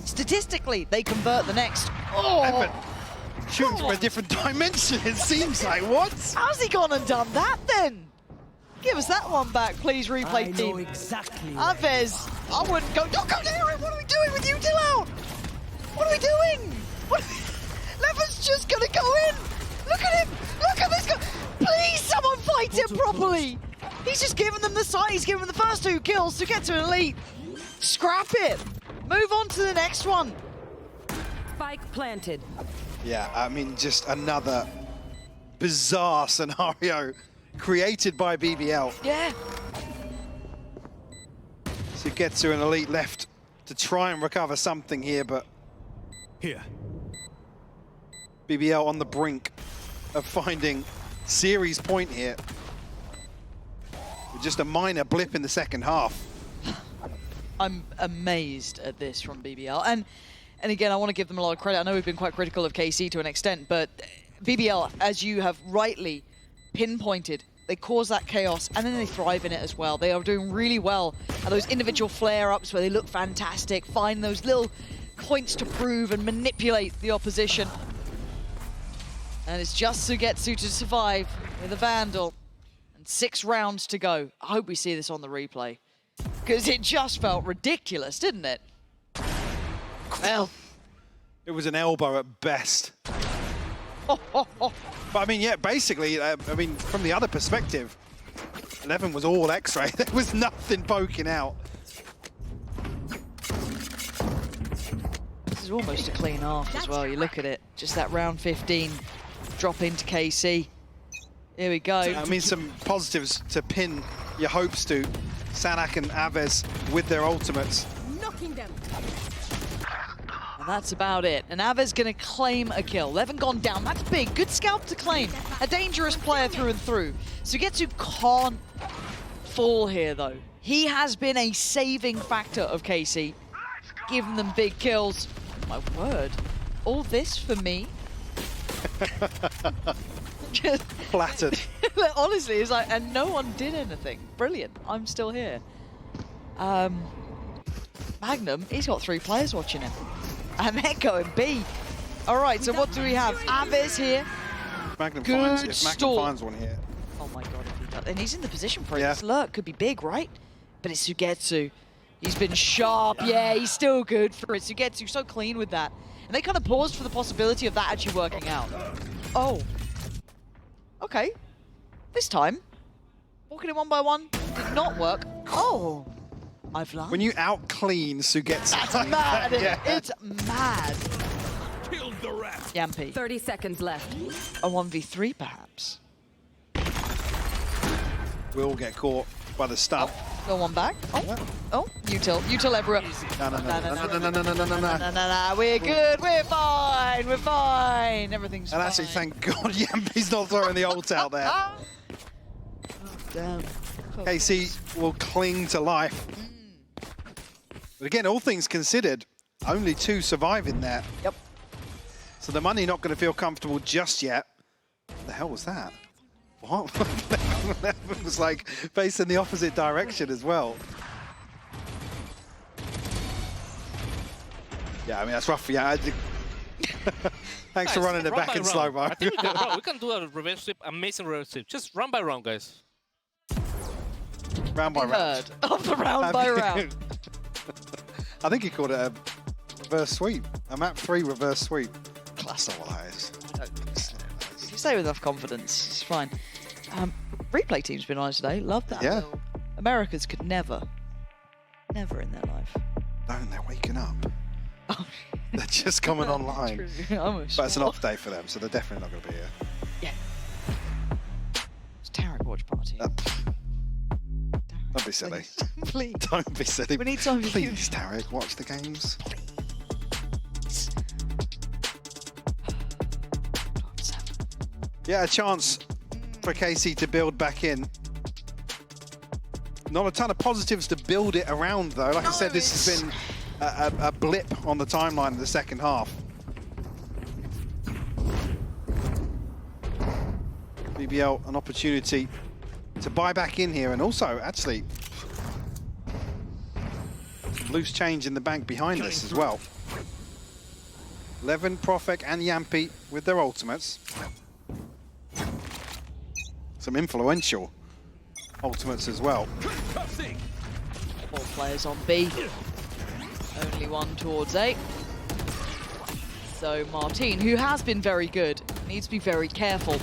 D: statistically, they convert the next. Oh!
E: Shooting from a different dimension, it seems like. What?
D: How's he gone and done that then? Give us that one back, please, replay team.
F: Exactly.
D: Alves, I wouldn't go. Don't go near it. What are we doing with you, Till out? What are we doing? Lever's just gonna go in. Look at him. Look at this guy. Please, someone fight him properly. He's just giving them the sight. He's giving them the first 2 kills to get to an elite. Scrap it. Move on to the next one.
H: Spike planted.
E: Yeah, I mean, just another bizarre scenario created by BBL.
D: Yeah.
E: So it gets to an elite left to try and recover something here, but
I: Here.
E: BBL on the brink of finding series point here. With just a minor blip in the second half.
D: I'm amazed at this from BBL. And again, I want to give them a lot of credit. I know we've been quite critical of KC to an extent, but BBL, as you have rightly pinpointed, they cause that chaos and then they thrive in it as well. They are doing really well at those individual flare-ups where they look fantastic, find those little points to prove and manipulate the opposition. And it's just Sugetsu to survive with a Vandal. And 6 rounds to go. I hope we see this on the replay. Because it just felt ridiculous, didn't it? Well,
E: It was an elbow at best. But I mean, yeah, basically, I mean, from the other perspective, 11 was all X-ray. There was nothing poking out.
D: This is almost a clean half as well. You look at it, just that round 15 drop into KC. Here we go.
E: I mean, some positives to pin your hopes to. Sanak and Aves with their ultimates.
H: Knocking them.
D: And that's about it. And Aves going to claim a kill. 11 gone down. That's big. Good scalp to claim. A dangerous player through and through. Sugetsu can't fall here, though. He has been a saving factor of KC, giving them big kills. My word. All this for me? Just
E: flattered.
D: Honestly, it's like, and no one did anything. Brilliant. I'm still here. Magnum, he's got 3 players watching him. And they're going B. All right, so what do we have? Aves here.
E: Magnum
D: Good
E: finds, if Magnum
D: stall.
E: finds one here.
D: Oh my god, if he does. And he's in the position for it.
E: Yeah.
D: This lurk could be big, right? But it's Sugetsu. He's been sharp. Yeah, he's still good for it. Sugetsu, so clean with that. And they kind of paused for the possibility of that actually working out. Oh. Okay. This time, walking in one by one did not work. Oh. I've learned.
E: When you out-clean Sugetsu.
D: That's mad, isn't it? It's mad.
I: Killed the rat.
D: Yampi.
H: 30 seconds left.
D: A 1v3, perhaps.
E: Will get caught by the stun.
D: Go one back. Oh, util everywhere. No. We're good. We're fine. We're fine. Everything's fine.
E: And actually, thank God Yampi's not throwing the ult out there.
D: Damn.
E: KC will cling to life. But again, all things considered, only 2 surviving there.
D: Yep.
E: So the money not going to feel comfortable just yet. What the hell was that? What? That was like facing the opposite direction as well. Yeah, I mean, that's rough. Yeah. Thanks for running it back in slow-mo.
G: I think we can do a revenge sweep, amazing revenge sweep. Just round by round, guys.
E: Round by round.
D: Of the round by round.
E: I think he called it a reverse sweep. A map 3 reverse sweep. Class all that is.
D: If you say with enough confidence, it's fine. Replay team's been on today. Love that.
E: Yeah.
D: Americans could never in their life.
E: No, they're waking up.
D: Oh,
E: They're just coming online.
D: True.
E: But it's an off day for them, so they're definitely not going to be here.
D: Yeah. It's Tarek watch party.
E: Don't be silly.
D: Please.
E: Don't be silly.
D: We need some of you.
E: Please, Tarek, watch the games. Yeah, a chance for KC to build back in. Not a ton of positives to build it around, though. Like I said, this has been a blip on the timeline of the second half. BBL, an opportunity to buy back in here, and also, actually, loose change in the bank behind this as well. 11, Profek, and Yampi with their ultimates. Some influential ultimates as well.
D: 4 players on B. Only one towards A. So Martin, who has been very good, needs to be very careful.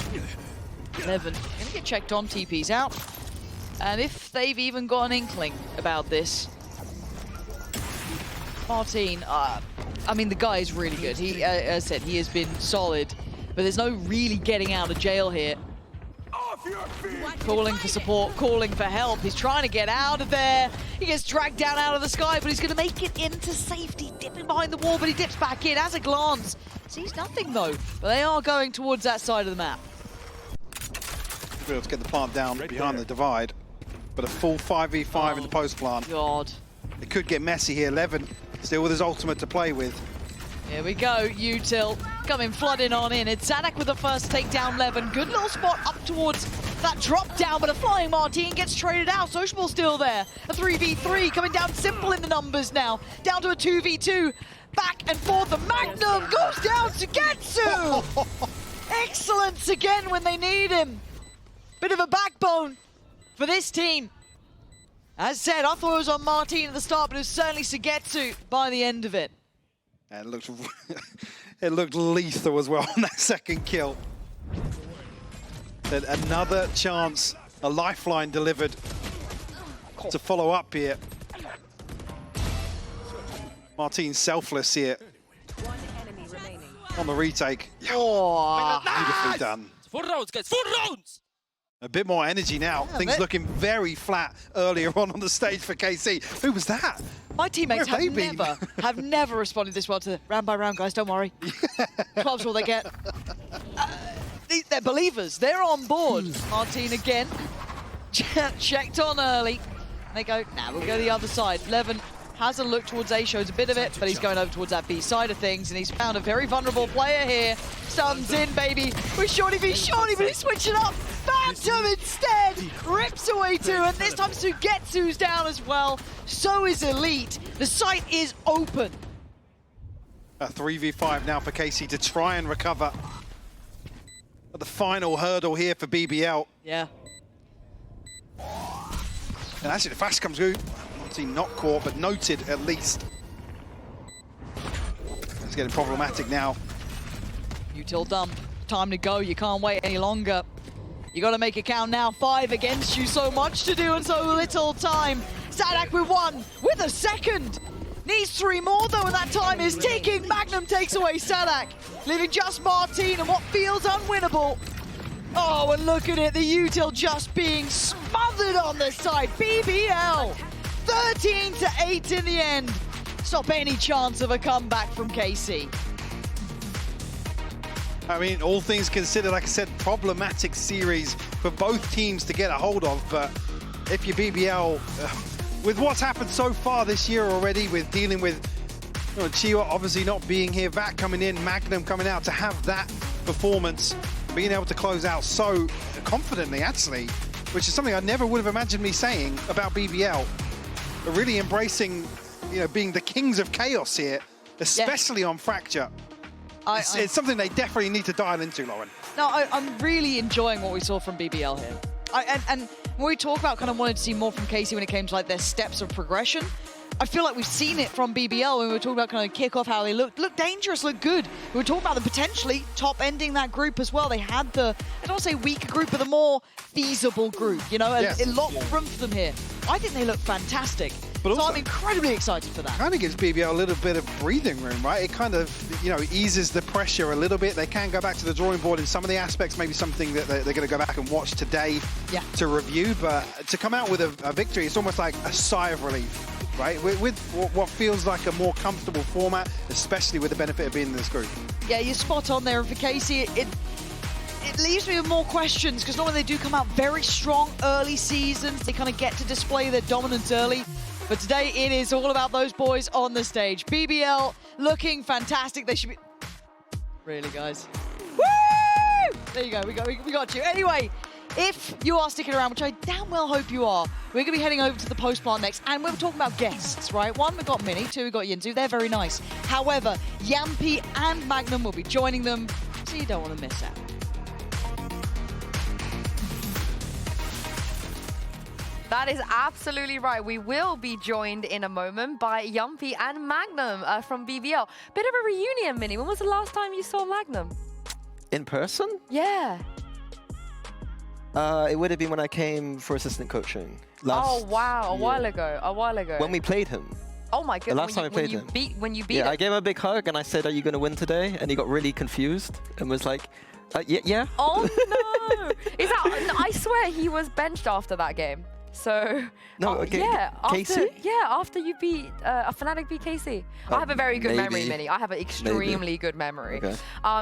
D: 11 gonna get checked on, TP's out. And if they've even got an inkling about this, Martin, I mean, the guy is really good. He, as I said, he has been solid, but there's no really getting out of jail here. Calling for support, calling for help. He's trying to get out of there. He gets dragged down out of the sky, but he's going to make it into safety. Dipping behind the wall, but he dips back in. Has a glance. Sees nothing, though. But they are going towards that side of the map.
E: Be able to get the plant down behind the divide, but a full 5v5 in the post plant.
D: God.
E: It could get messy here. 11 still with his ultimate to play with.
D: Here we go, util coming flooding on in. It's Zanak with the first takedown, Levin. Good little spot up towards that drop down, but a flying Martin gets traded out. Sociable still there. A 3v3 coming down simple in the numbers now. Down to a 2v2. Back and forth. The Magnum goes down to Getsu. Excellence again when they need him. Bit of a backbone for this team. As said, I thought it was on Martin at the start, but it was certainly Sugetsu by the end of it.
E: And it looked, it looked lethal as well on that second kill. Then another chance, a lifeline delivered to follow up here. Martin's selfless here on the retake.
D: Oh,
E: beautifully done.
K: 4 rounds, guys, 4 rounds!
E: A bit more energy now.
D: Yeah,
E: Things looking very flat earlier on the stage for KC. Who was that?
D: my teammates
E: Where have they been?
D: have never responded this well to round by round, guys. Don't worry. 12's all they get. They're believers. They're on board. Martin again. Checked on early. They go, nah, we'll go the other side. Levin has a look towards A, shows a bit of it, but he's going over towards that B side of things, and he's found a very vulnerable player here. Stuns in, baby. With Shorty v Shorty, but he's switching up. Phantom instead rips away 2, and this time Sugetsu's down as well. So is Elite. The site is open.
E: A 3v5 now for KC to try and recover. But the final hurdle here for BBL.
D: Yeah.
E: And actually the flash comes through. Obviously not caught, but noted at least. It's getting problematic now.
D: Util dump. Time to go. You can't wait any longer. You got to make it count now. 5 against you. So much to do and so little time. Sadak with 1, with a second. Needs 3 more though, and that time is ticking. Magnum takes away Sadak, leaving just Martin and what feels unwinnable. Oh, and look at it. The Util just being smothered on the side. BBL. 13-8 in the end. Stop any chance of a comeback from KC.
E: I mean, all things considered, like I said, problematic series for both teams to get a hold of. But if you're BBL, with what's happened so far this year already, with dealing with Chiwa obviously not being here, Vat coming in, Magnum coming out, to have that performance, being able to close out so confidently, actually, which is something I never would have imagined me saying about BBL. But really embracing, being the kings of chaos here, especially on Fracture. It's something they definitely need to dial into, Lauren.
D: No, I'm really enjoying what we saw from BBL here. And when we talk about kind of wanting to see more from KC when it came to like their steps of progression, I feel like we've seen it from BBL when we were talking about kind of kickoff, how they looked dangerous, looked good. We were talking about them potentially top-ending that group as well. They had the, I don't want to say weaker group, but the more feasible group, a lot more room for them here. I think they look fantastic. But so I'm incredibly excited for that.
E: Kind of gives BBL a little bit of breathing room, right? It kind of, eases the pressure a little bit. They can go back to the drawing board in some of the aspects, maybe something that they're going to go back and watch today to review. But to come out with a victory, it's almost like a sigh of relief, right? With what feels like a more comfortable format, especially with the benefit of being in this group. Yeah,
D: you're spot on there. And for KC, it leaves me with more questions, because normally they do come out very strong early seasons. They kind of get to display their dominance early. But today, it is all about those boys on the stage. BBL looking fantastic. They should be... Really, guys? Woo! There you go. We got you. Anyway, if you are sticking around, which I damn well hope you are, we're going to be heading over to the post plant next. And we're talking about guests, right? 1, we've got Mini. 2, we've got Yinzu. They're very nice. However, Yampi and Magnum will be joining them, so you don't want to miss out.
A: That is absolutely right. We will be joined in a moment by Yumpy and Magnum from BBL. Bit of a reunion, Minnie. When was the last time you saw Magnum?
L: In person?
A: Yeah.
L: It would have been when I came for assistant coaching.
A: Oh, wow. A while ago.
L: When we played him.
A: Oh, my goodness.
L: The last time I played him.
A: When you beat
L: him.
A: him.
L: I gave him a big hug and I said, are you going to win today? And he got really confused and was like, yeah.
A: Oh, no. I swear he was benched after that game. So, after you beat a Fnatic beat KC. I have a very good memory, Minnie. I have an extremely good memory. Okay.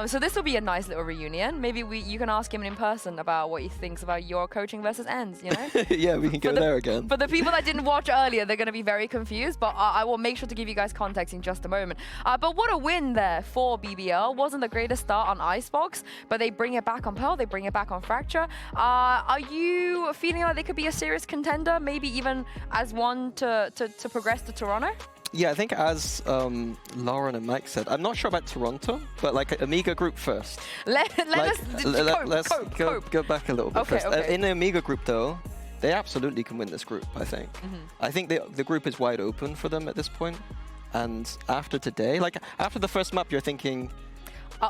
A: So this will be a nice little reunion. Maybe you can ask him in person about what he thinks about your coaching versus ends,
L: Yeah, we can go there again.
A: For the people that didn't watch earlier, they're going to be very confused, but I will make sure to give you guys context in just a moment. But what a win there for BBL. Wasn't the greatest start on Icebox, but they bring it back on Pearl, they bring it back on Fracture. Are you feeling like they could be a serious contender, maybe even as one to progress to Toronto?
L: Yeah, I think as Lauren and Mike said, I'm not sure about Toronto, but like Amiga group first.
A: Let's
L: go back a little bit first.
A: Okay.
L: In the Amiga group though, they absolutely can win this group, I think. I think the group is wide open for them at this point. And after today, like after the first map, you're thinking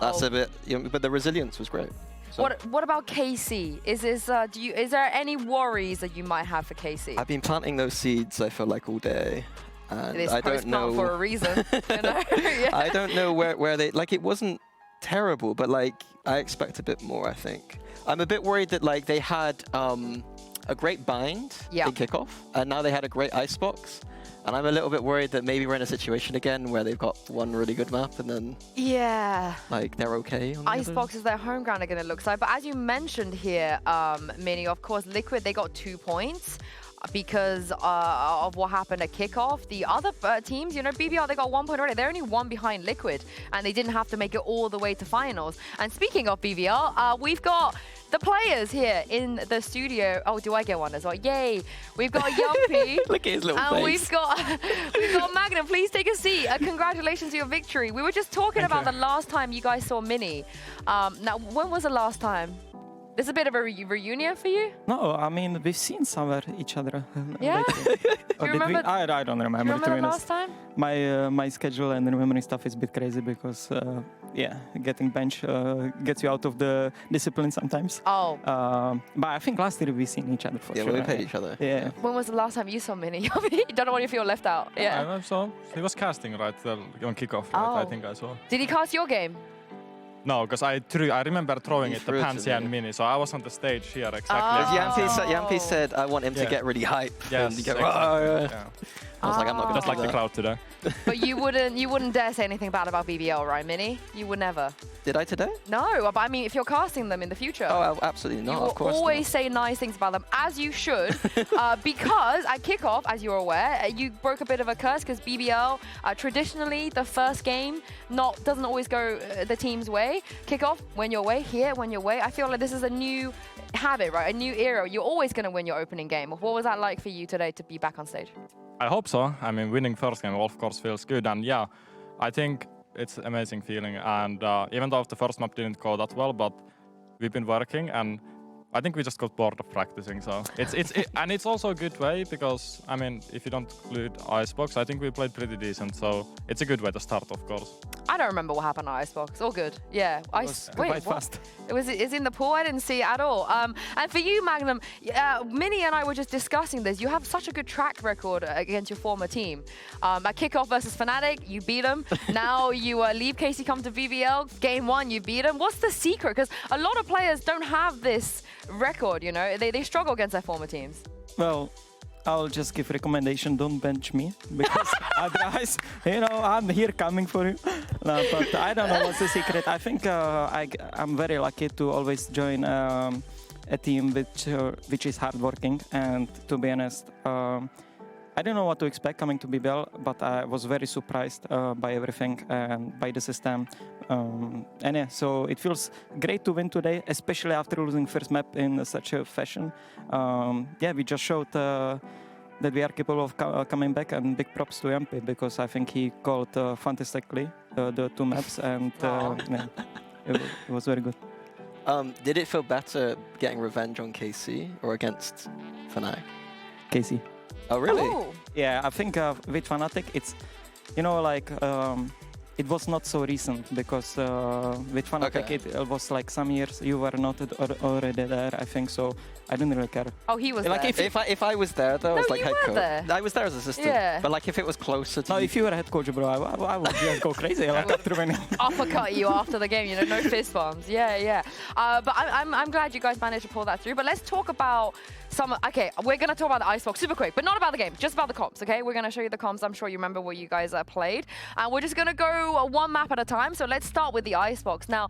L: that's a bit, but the resilience was great. So.
A: What about KC? Is there any worries that you might have for KC?
L: I've been planting those seeds, I feel like, all day. And I don't know
A: for a reason. You know? Yeah.
L: I don't know where they, like, it wasn't terrible, but like I expect a bit more, I think. I'm a bit worried that like they had a great bind in kickoff, and now they had a great icebox. And I'm a little bit worried that maybe we're in a situation again where they've got one really good map and then like they're okay. On
A: Icebox is their home ground again, it looks like. But as you mentioned here, Mini, of course, Liquid, they got 2 points because of what happened at kickoff. The other teams, you know, BBL, they got 1 point already. They're only 1 behind Liquid, and they didn't have to make it all the way to finals. And speaking of BBL, we've got the players here in the studio. Oh, do I get one as well? Yay! We've got Yumpy.
L: Look at his little face.
A: We've got Magnum. Please take a seat. Congratulations to your victory. We were just talking about the last time you guys saw Mini. Now, when was the last time? This is a bit of a reunion for you?
M: No, I mean, we've seen somewhere each other.
A: Yeah?
M: Do you remember? I don't remember,
A: do you remember
M: to be honest.
A: last time?
M: My schedule and remembering stuff is a bit crazy because, getting bench gets you out of the discipline sometimes.
A: Oh.
M: But I think last year we've seen each other for sure.
L: Yeah, we played each other.
M: Yeah.
A: When was the last time you saw Mini? You don't want to feel left out. Yeah.
N: I saw. He was casting right on kickoff. Right? I think I saw.
A: Did he cast your game?
N: No, because I remember throwing it to Pansy and Mini, so I was on the stage here exactly.
L: Yampy said, I want him to get really hype.
N: Yes,
L: and go,
N: exactly.
L: I was like, I'm not going to
N: Just like the crowd today.
A: But you wouldn't dare say anything bad about BBL, right, Mini? You would never.
L: Did I today?
A: No, but I mean, if you're casting them in the future.
L: Oh, absolutely not, of course
A: You always say nice things about them, as you should, because at kickoff, as you're aware, you broke a bit of a curse because BBL, traditionally, the first game doesn't always go the team's way. Kickoff, when your way, here, when your way. I feel like this is a new habit, right? A new era. You're always going to win your opening game. What was that like for you today to be back on stage?
N: I hope so. I mean, winning first game, of course, feels good. And yeah, I think it's an amazing feeling. And even though the first map didn't go that well, but we've been working, and I think we just got bored of practicing. So and it's also a good way because, I mean, if you don't include Icebox, I think we played pretty decent. So it's a good way to start, of course.
A: I don't remember what happened at Icebox. All good. Yeah.
M: Quite fast.
A: It's in the pool. I didn't see it at all. And for you, Magnum, Mini and I were just discussing this. You have such a good track record against your former team. At kickoff versus Fnatic, you beat them. Now you leave KC, come to BBL. Game 1, you beat them. What's the secret? Because a lot of players don't have this record, you know. They struggle against their former teams.
M: Well, I'll just give recommendation, don't bench me, because otherwise, you know, I'm here coming for you. No, but I don't know what's the secret. I think I'm very lucky to always join a team which is hardworking, and to be honest, I don't know what to expect coming to BBL, but I was very surprised by everything and by the system. And yeah, so it feels great to win today, especially after losing first map in such a fashion. Yeah, we just showed that we are capable of coming back, and big props to Yampy because I think he called fantastically the 2 maps, and yeah, it was very good.
L: Did it feel better getting revenge on KC or against Fnatic?
M: KC.
L: Oh, really?
A: Oh.
M: Yeah, I think with Fnatic, it's, you know, like, it was not so recent because with Fnatic, it was like some years you were not already there, I think, so I didn't really care.
A: Oh, he was
L: like
A: there.
L: If I was there, though,
A: No,
L: as like
A: you
L: head
A: were
L: coach.
A: there.
L: I was there as assistant.
A: Yeah.
L: But like if it was closer to...
M: No, if you were a head coach, bro, I would just go crazy like after winning.
A: Uppercut you after the game, you know, no fist bumps. Yeah, yeah. But I'm glad you guys managed to pull that through. But let's talk about some... Okay, we're going to talk about the Icebox super quick, but not about the game, just about the comps, okay? We're going to show you the comps. I'm sure you remember what you guys played. And we're just going to go 1 map at a time. So let's start with the Icebox. Now,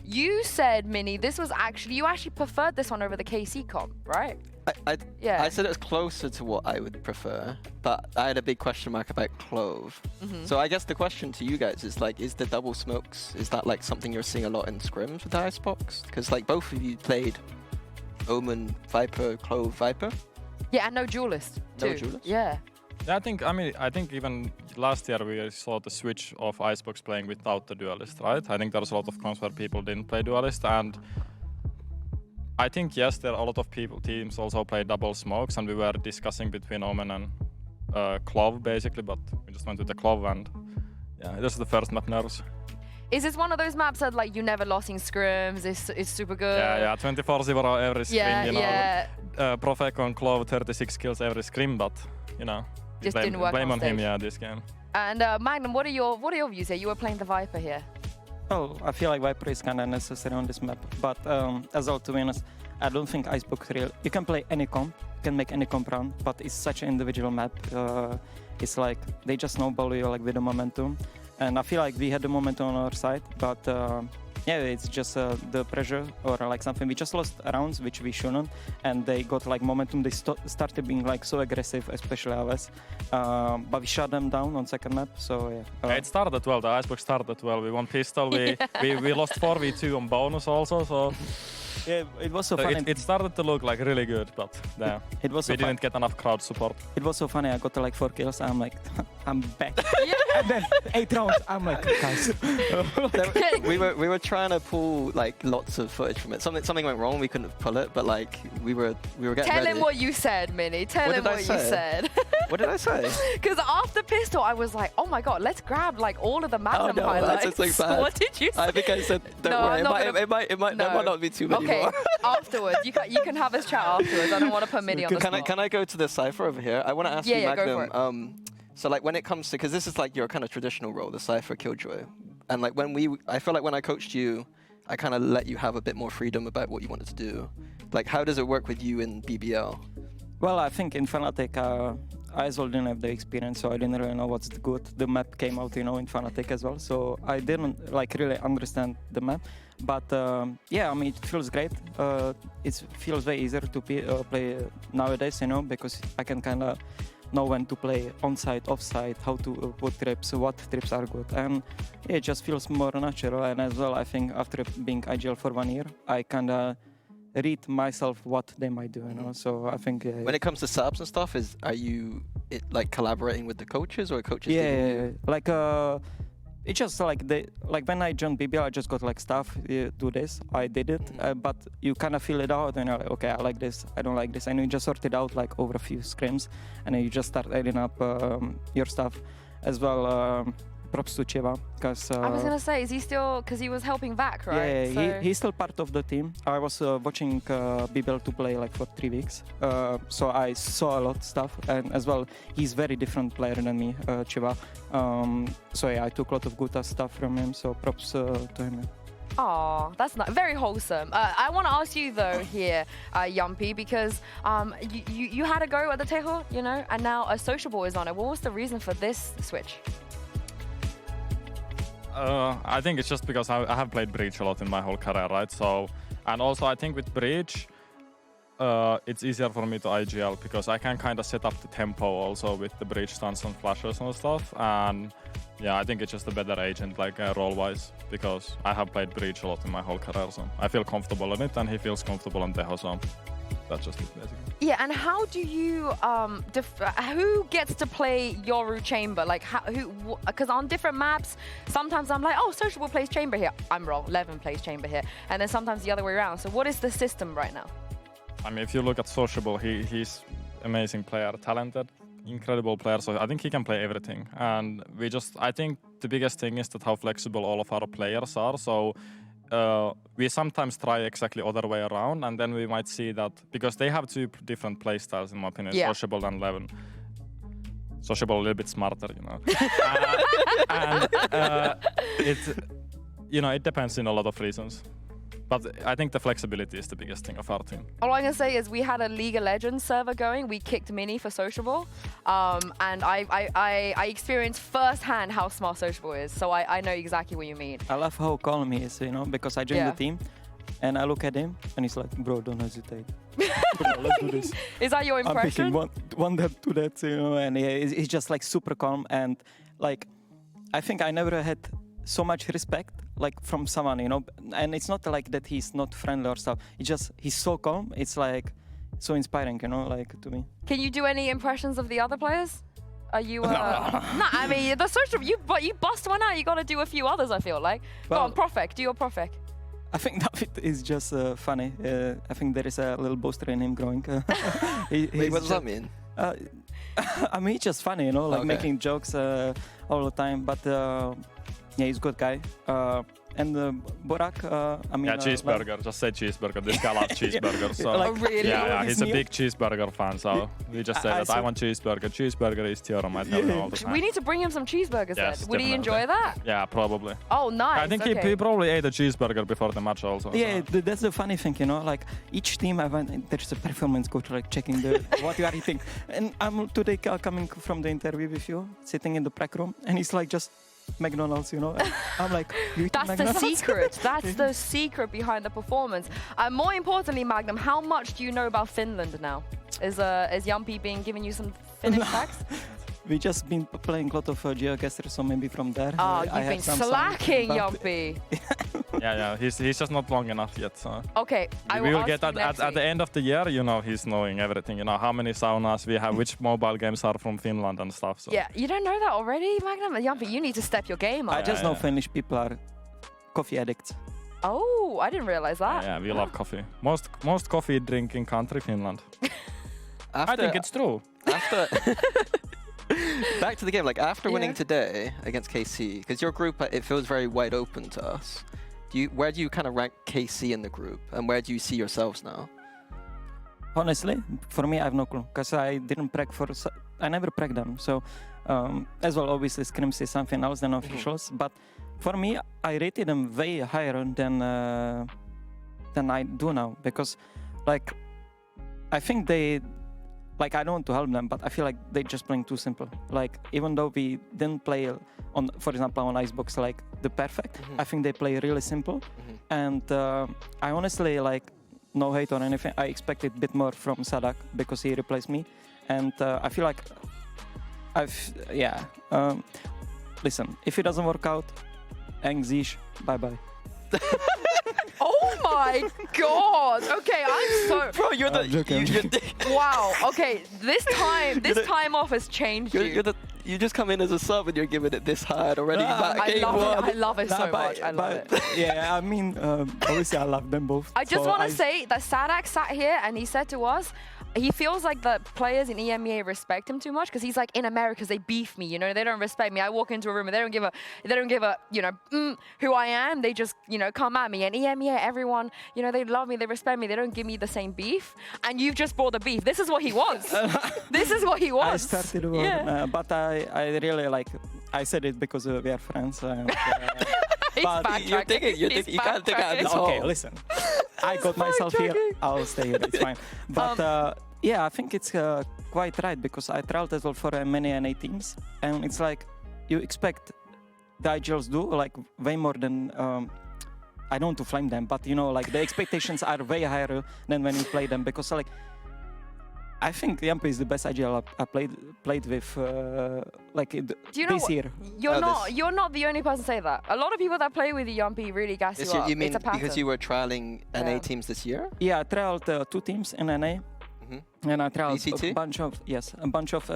A: you said, Mini, this was actually... You actually preferred this one over the KC comp, right?
L: I said it was closer to what I would prefer, but I had a big question mark about Clove. So I guess the question to you guys is like, is the double smokes, is that like something you're seeing a lot in scrims with the Icebox? Because like both of you played Omen, Viper, Clove, Viper.
A: Yeah, and no duelist too.
L: No duelist?
A: Yeah.
N: I think even last year we saw the switch of Icebox playing without the duelist, right? I think there's a lot of comps where people didn't play duelist, and I think, yes, there are a lot of teams also play double smokes, and we were discussing between Omen and Clove basically, but we just went with the Clove, and yeah, this is the first map nerves.
A: Is this one of those maps that like you never lost in scrims? It's super good.
N: Yeah, 24-0 every scrim.
A: Yeah,
N: you know,
A: yeah.
N: Profek on Clove 36 kills every scrim, but you know,
A: just didn't work
N: blame
A: on
N: him.
A: stage.
N: Yeah, this game.
A: And Magnum, what are your views here? You were playing the Viper here.
M: Oh, I feel like Viper is kind of necessary on this map, but as well, to be honest, I don't think Icebox real. You can play any comp, you can make any comp run, but it's such an individual map. It's like they just snowball you like with the momentum, and I feel like we had the momentum on our side, but yeah, it's just the pressure or like something. We just lost rounds, which we shouldn't, and they got like momentum. They started being like so aggressive, especially ours, but we shut them down on second map. So yeah.
N: It started well. The Icebox started well. We won pistol. We lost 4v2 on bonus also. So.
M: Yeah, it was so funny.
N: It started to look like really good, but yeah,
M: it was so
N: we didn't get enough crowd support.
M: It was so funny. I got like 4 kills. I'm like, I'm back. And then 8 rounds. I'm like, guys.
L: we were trying to pull like lots of footage from it. Something went wrong. We couldn't pull it, but like we were getting
A: Tell
L: ready.
A: him what you said, Minnie. Tell him what you said.
L: What did I say?
A: Because after pistol, I was like, oh my god, let's grab like all of the Magnum highlights.
L: That's just like bad.
A: What did you say?
L: I think I said, don't worry. It might not be too many
A: okay,
L: more.
A: afterwards. You can have us chat afterwards. I don't want to put Minnie on the spot.
L: Can I go to the Cypher over here? I want to ask you, Magnum.
A: Go for it.
L: So like when it comes to, because this is like your kind of traditional role, the Cypher Killjoy, and like I feel like when I coached you, I kind of let you have a bit more freedom about what you wanted to do. Like how does it work with you in BBL?
M: Well, I think in Fnatic, I as well didn't have the experience, so I didn't really know what's good. The map came out, you know, in Fnatic as well, so I didn't like really understand the map. But yeah, I mean, it feels great. It feels way easier to play nowadays, you know, because I can kind of know when to play on-site, off-site, how to put trips, what trips are good. And yeah, it just feels more natural. And as well, I think after being IGL for 1 year, I kind of read myself what they might do, you know. So I think
L: when it comes to subs and stuff, are you like collaborating with the coaches or coaches?
M: Yeah, like it's just like when I joined BBL, I just got like stuff, do this, I did it, but you kind of feel it out and you're like, okay, I like this, I don't like this, and you just sort it out like over a few scrims, and then you just start adding up your stuff as well. Props to Cheva, because
A: I was gonna say, is he still, because he was helping back, right?
M: Yeah,
A: so
M: he's still part of the team. I was watching BBL to play like for 3 weeks, so I saw a lot of stuff, and as well, he's very different player than me, Cheva. So yeah, I took a lot of good stuff from him. So props to him.
A: Oh, that's not very wholesome. I want to ask you though here, Yumpy, because you had a go at the Tejo, you know, and now a Sociable is on it. What was the reason for this switch?
N: I think it's just because I have played Breach a lot in my whole career, right? So, and also I think with Breach, it's easier for me to IGL because I can kind of set up the tempo also with the Breach stuns and flashes and stuff. And yeah, I think it's just a better agent, like role-wise, because I have played Breach a lot in my whole career, so I feel comfortable in it, and he feels comfortable in Tejo, so that's just it, basically.
A: Yeah, and how do you, who gets to play Yoru Chamber? Like, because on different maps, sometimes I'm like, oh, Sociable plays Chamber here. I'm wrong, Levin plays Chamber here. And then sometimes the other way around. So what is the system right now?
N: I mean, if you look at Sociable, he's amazing player, talented, incredible player. So I think he can play everything. And I think the biggest thing is that how flexible all of our players are. So we sometimes try exactly other way around, and then we might see that because they have 2 different play styles, in my opinion, Sociable and Levin. Sociable a little bit smarter, you know. It depends in a lot of reasons. But I think the flexibility is the biggest thing of our team.
A: All I can say is we had a League of Legends server going. We kicked Mini for Sociable. And I experienced firsthand how smart Sociable is. So I know exactly what you mean.
M: I love how calm he is, you know, because I joined the team and I look at him and he's like, bro, don't hesitate. Bro, let's do this.
A: Is that your impression?
M: I'm picking one that, 2 that, you know, and he's just like super calm. And like, I think I never had so much respect like from someone, you know, and it's not like that he's not friendly or stuff. It's just he's so calm. It's like so inspiring, you know, like to me.
A: Can you do any impressions of the other players? Are you? Nah, I mean the Social. You bust one out. You got to do a few others. I feel like. Well, go on, Profek. Do your Profek.
M: I think David is just funny. I think there is a little booster in him growing.
L: Wait, what does that mean?
M: I mean, it's just funny, you know, like making jokes all the time. But yeah, he's a good guy. And Burak, I mean...
N: Yeah, cheeseburger. Just say cheeseburger. This guy loves cheeseburgers. So.
A: Oh, really?
N: Yeah, he's a big cheeseburger fan. So we just say that I want cheeseburger. Cheeseburger is theorem. I tell him all the time.
A: We need to bring him some cheeseburgers then. Would he enjoy that?
N: Yeah, probably.
A: Oh, nice.
N: I think he probably ate a cheeseburger before the match also.
M: Yeah, that's the funny thing, you know. Like each team, there's a performance coach like checking what you are eating. And I'm today coming from the interview with you, sitting in the prep room, and he's like just McDonald's, you know. I'm like, you eat
A: That's
M: McDonald's?
A: the secret. That's the secret behind the performance. More importantly, Magnum, how much do you know about Finland now? Is Jumpy giving you some Finnish facts?
M: We just been playing a lot of GeoGuessr, so maybe from there.
A: Oh, you've been slacking, Jumpy.
N: Yeah, he's just not long enough yet. So.
A: Okay,
N: we will get at the end of the year. You know, he's knowing everything. You know how many saunas we have, which mobile games are from Finland and stuff. So.
A: Yeah, you don't know that already, Magnum? Jumpy, you need to step your game up.
M: I just know Finnish people are coffee addicts.
A: Oh, I didn't realize that.
N: Yeah, we love coffee. Most coffee drinking country, Finland. I think it's true.
L: After back to the game, like after winning today against KC, because your group, it feels very wide open to us. Where do you kind of rank KC in the group, and where do you see yourselves now?
M: Honestly, for me, I have no clue, because I didn't preg I never preg them. So, as well, obviously, scrims is something else than officials. But for me, I rated them way higher than I do now, because, like, I think they. Like, I don't want to help them, but I feel like they're just playing too simple. Like, even though we didn't play on, for example, on Icebox, like the perfect, I think they play really simple. And I honestly, like, no hate or anything, I expected a bit more from Sadak because he replaced me. And I feel like listen, if it doesn't work out, Engzish, bye-bye.
A: Oh my god! Okay, I'm so.
L: Bro, you're the.
A: Wow. Okay, this time off has changed you.
L: You just come in as a sub and you're giving it this hard already.
A: I love it so much. I love it.
M: Yeah, I mean, obviously I love them both.
A: I just want to say that Sadak sat here and he said to us, he feels like the players in EMEA respect him too much because he's like, in America they beef me, you know, they don't respect me. I walk into a room and they don't give a you know who I am. They just, you know, come at me. And EMEA, everyone, you know, they love me, they respect me. They don't give me the same beef. And you've just brought the beef. This is what he wants. This is what he wants.
M: I started but I really like. I said it because we are friends. But
L: you can't take it.
M: Okay, listen. I got myself here. I'll stay here. It's fine. But yeah, I think it's quite right because I tried as well for many NA teams, and it's like you expect the IGLs do like way more than. I don't want to flame them, but you know, like the expectations are way higher than when you play them because like. I think Yampi is the best IGL I played with this year.
A: You're not the only person to say that. A lot of people that play with Yampi really gas you up.
L: You mean
A: it's a pattern.
L: because you were trialing NA teams this year?
M: Yeah, I trialed 2 teams in NA. And I trialed
L: VCT?
M: a bunch of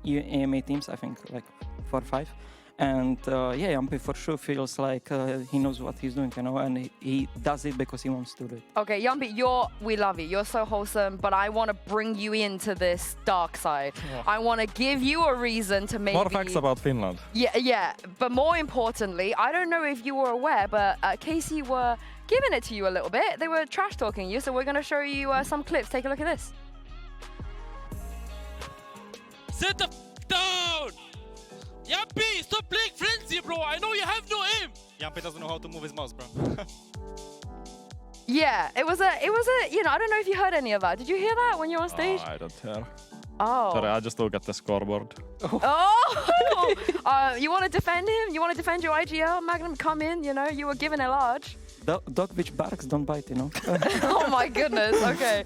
M: EMEA teams, I think like 4 or 5. And yeah, Yampi for sure feels like he knows what he's doing, you know, and he does it because he wants to do it.
A: Okay, Yampi, we love you. You're so wholesome, but I want to bring you into this dark side. Yeah. I want to give you a reason to maybe...
N: More facts about Finland.
A: Yeah. But more importantly, I don't know if you were aware, but KC were giving it to you a little bit. They were trash talking you, so we're going to show you some clips. Take a look at this.
G: Sit the down! Yampy, stop playing frenzy, bro! I know you have no aim! Yampy doesn't know how to move his mouse, bro.
A: Yeah, it was a, you know, I don't know if you heard any of that. Did you hear that when you were on stage?
N: I don't hear.
A: Oh.
N: Sorry, I just look at the scoreboard.
A: Oh! You want to defend him? You want to defend your IGL? Magnum, come in, you know, you were given a large.
M: Dog which barks don't bite, you know.
A: Oh my goodness, okay.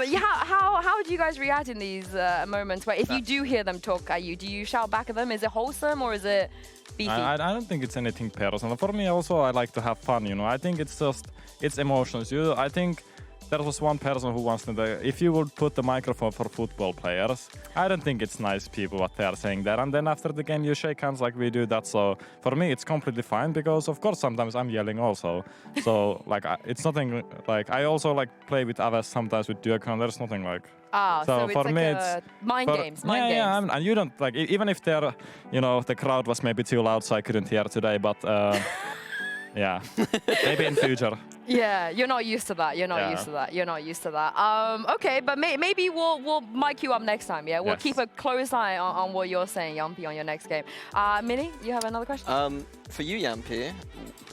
A: Yeah, how do you guys react in these moments where if you do hear them talk at you, do you shout back at them? Is it wholesome or is it beefy?
N: I don't think it's anything personal. For me also, I like to have fun, you know. I think it's just, it's emotions. I think there was one person who wants to know if you would put the microphone for football players, I don't think it's nice people what they are saying there. And then after the game you shake hands like we do that. So for me it's completely fine because of course sometimes I'm yelling also. So like it's nothing like I also like play with others sometimes with Duke and there's nothing like.
A: So it's
N: for
A: like
N: me it's
A: mind games. Mind games.
N: Yeah, and you don't like even if they're the crowd was maybe too loud so I couldn't hear today, but yeah, maybe in future.
A: Yeah, you're not used to that. You're not used to that. You're not used to that. Okay, but maybe we'll mic you up next time. Yeah, we'll keep a close eye on what you're saying, Yampi, on your next game. Minnie, you have another question?
L: For you, Yampi,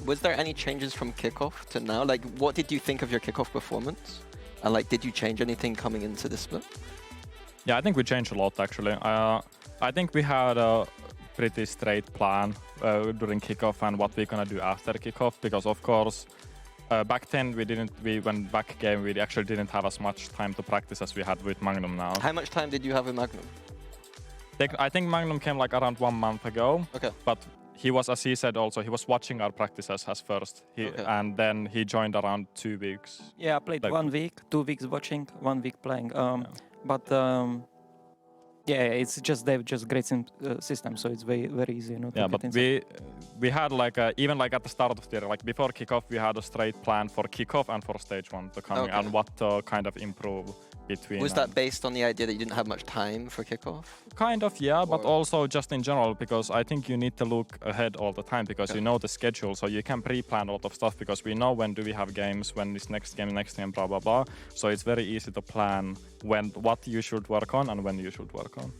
L: was there any changes from kickoff to now? Like, what did you think of your kickoff performance? And like, did you change anything coming into the split?
N: Yeah, I think we changed a lot actually. I think we had a pretty straight plan during kickoff and what we're gonna do after kickoff, because of course back then we went back game we actually didn't have as much time to practice as we had with Magnum now.
L: How much time did you have with Magnum?
N: I think Magnum came like around 1 month ago.
L: Okay.
N: But he was, as he said also, he was watching our practices as first. And then he joined around 2 weeks.
M: Yeah, I played like 1 week, 2 weeks watching, 1 week playing. Yeah, it's just they've just great system, so it's very easy, to
N: yeah,
M: get
N: but
M: inside.
N: we had like even like at the start of the year, like before kickoff, we had a straight plan for kickoff and for stage 1 to come and what to kind of improve between.
L: Was that based on the idea that you didn't have much time for kickoff?
N: Kind of, yeah, but also just in general, because I think you need to look ahead all the time because you know the schedule, so you can pre-plan a lot of stuff because we know when do we have games, when is next game, blah, blah, blah. So it's very easy to plan what you should work on and when you should work on.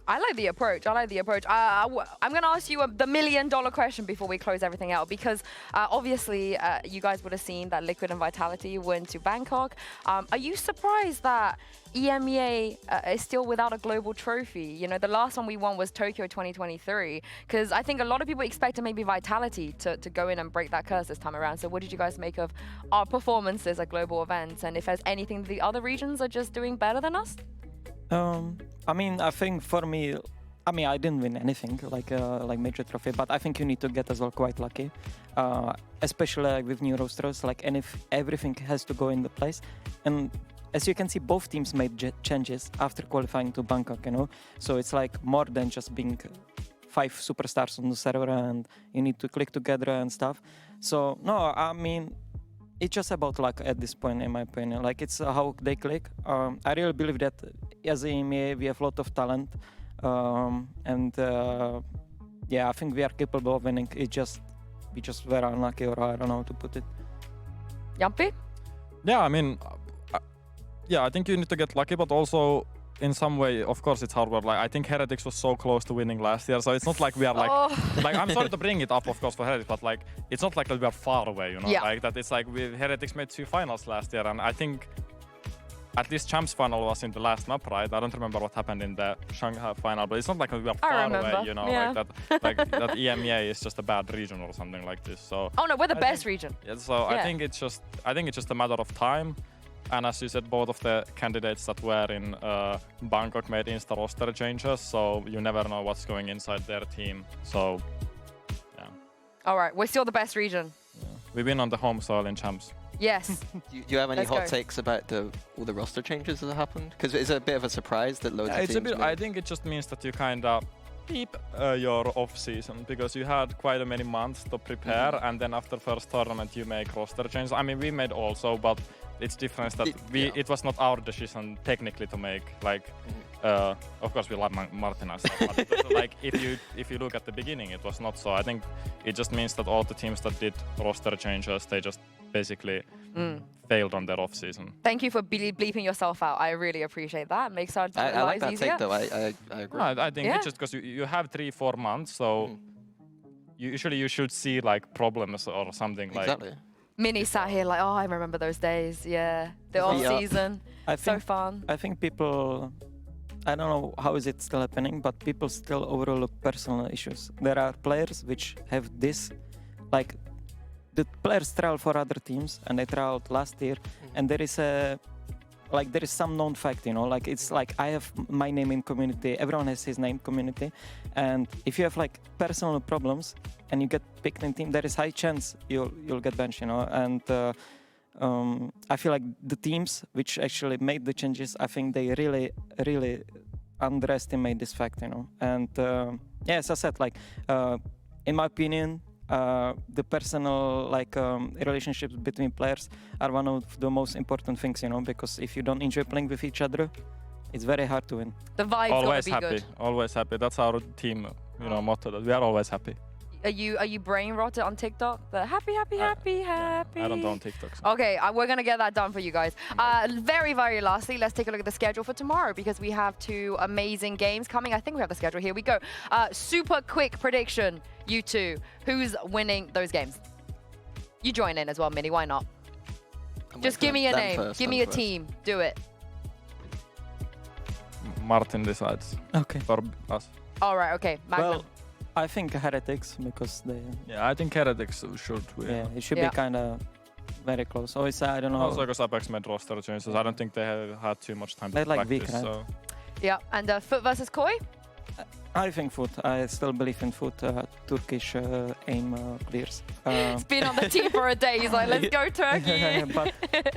A: I like the approach. I'm going to ask you the $1 million question before we close everything out, because obviously you guys would have seen that Liquid and Vitality went to Bangkok. Are you surprised that EMEA is still without a global trophy? The last one we won was Tokyo 2023, because I think a lot of people expected maybe Vitality to go in and break that curse this time around. So what did you guys make of our performances at global events? And if there's anything the other regions are just doing better than us?
M: I think for me, I didn't win anything like major trophy, but I think you need to get as well quite lucky, especially with new rosters. And if everything has to go in the place, and as you can see, both teams made changes after qualifying to Bangkok. So it's like more than just being 5 superstars on the server, and you need to click together and stuff. So no, it's just about luck at this point, in my opinion. It's how they click. I really believe that as EMEA, we have a lot of talent. Yeah, I think we are capable of winning. We just were unlucky, or I don't know how to put it.
A: Yampi?
N: Yeah, I think you need to get lucky, but also in some way, of course, it's hard work. I think Heretics was so close to winning last year, so it's not like we are I'm sorry to bring it up, of course, for Heretics, but it's not like we are far away,
A: Yeah.
N: That it's like Heretics made 2 finals last year, and I think at least Champs final was in the last map, right? I don't remember what happened in the Shanghai final, but it's not like we are far away,
A: Yeah.
N: that EMEA is just a bad region or something like this. So
A: oh no, we're the best region.
N: Yeah, so I think it's just a matter of time. And as you said, both of the candidates that were in Bangkok made insta roster changes, so you never know what's going inside their team. So, yeah.
A: All right, we're still the best region.
N: Yeah. We win on the home soil in Champs.
A: Yes.
L: Do you have any hot takes about all the roster changes that happened? Because it's a bit of a surprise that loads of teams
N: I think it just means that you kind of keep your off-season, because you had quite many months to prepare, and then after first tournament you make roster changes. We made also, but it's different that it was not our decision technically to make. Of course we love Martin and stuff, but if you look at the beginning, it was not so. I think it just means that all the teams that did roster changes, they just basically failed on their off season.
A: Thank you for bleeping yourself out. I really appreciate that. It makes our lives
L: I like that
A: easier.
L: take though. I agree.
N: No, I think it's just because you have 3-4 months, so usually you should see problems or something
L: exactly.
A: Minnie sat here I remember those days. Yeah, the off season, so fun.
M: I think people, I don't know how is it still happening, but people still overlook personal issues. There are players which have this, the players trial for other teams, and they trialed last year, and there is some known fact, it's I have my name in community, everyone has his name community, and if you have personal problems and you get picked in team, there is high chance you'll get benched, and I feel like the teams which actually made the changes, I think they really underestimate this fact, you know. And yeah, as I said, like in my opinion, the personal relationships between players are one of the most important things, you know, because if you don't enjoy playing with each other, it's very hard to win.
A: The vibe's
N: always
A: gotta be
N: happy,
A: good.
N: always happy. That's our team, you know, motto. That we are always happy.
A: Are you brain rotted on TikTok? The happy.
N: I don't own TikTok. So.
A: Okay, we're gonna get that done for you guys. Very lastly, let's take a look at the schedule for tomorrow because we have 2 amazing games coming. I think we have the schedule. Here we go. Super quick prediction, you two. Who's winning those games? You join in as well, Minnie. Why not? Just give me a name. Give me a team. Do it.
N: Martin decides.
M: Okay.
N: For us.
A: All right. Okay. Magnum.
M: Well, I think Heretics because they.
N: Yeah, I think Heretics should win.
M: Yeah, it should be kind of very close. Always, I don't know.
N: Also, because Apex made roster changes, I don't think they have had too much time to
M: like
N: practice.
M: Vic, right?
N: So.
A: Yeah, and Foot versus Koi.
M: I think Foot. I still believe in Foot. Turkish aim clears.
A: It's been on the team for a day. He's like, let's go Turkey.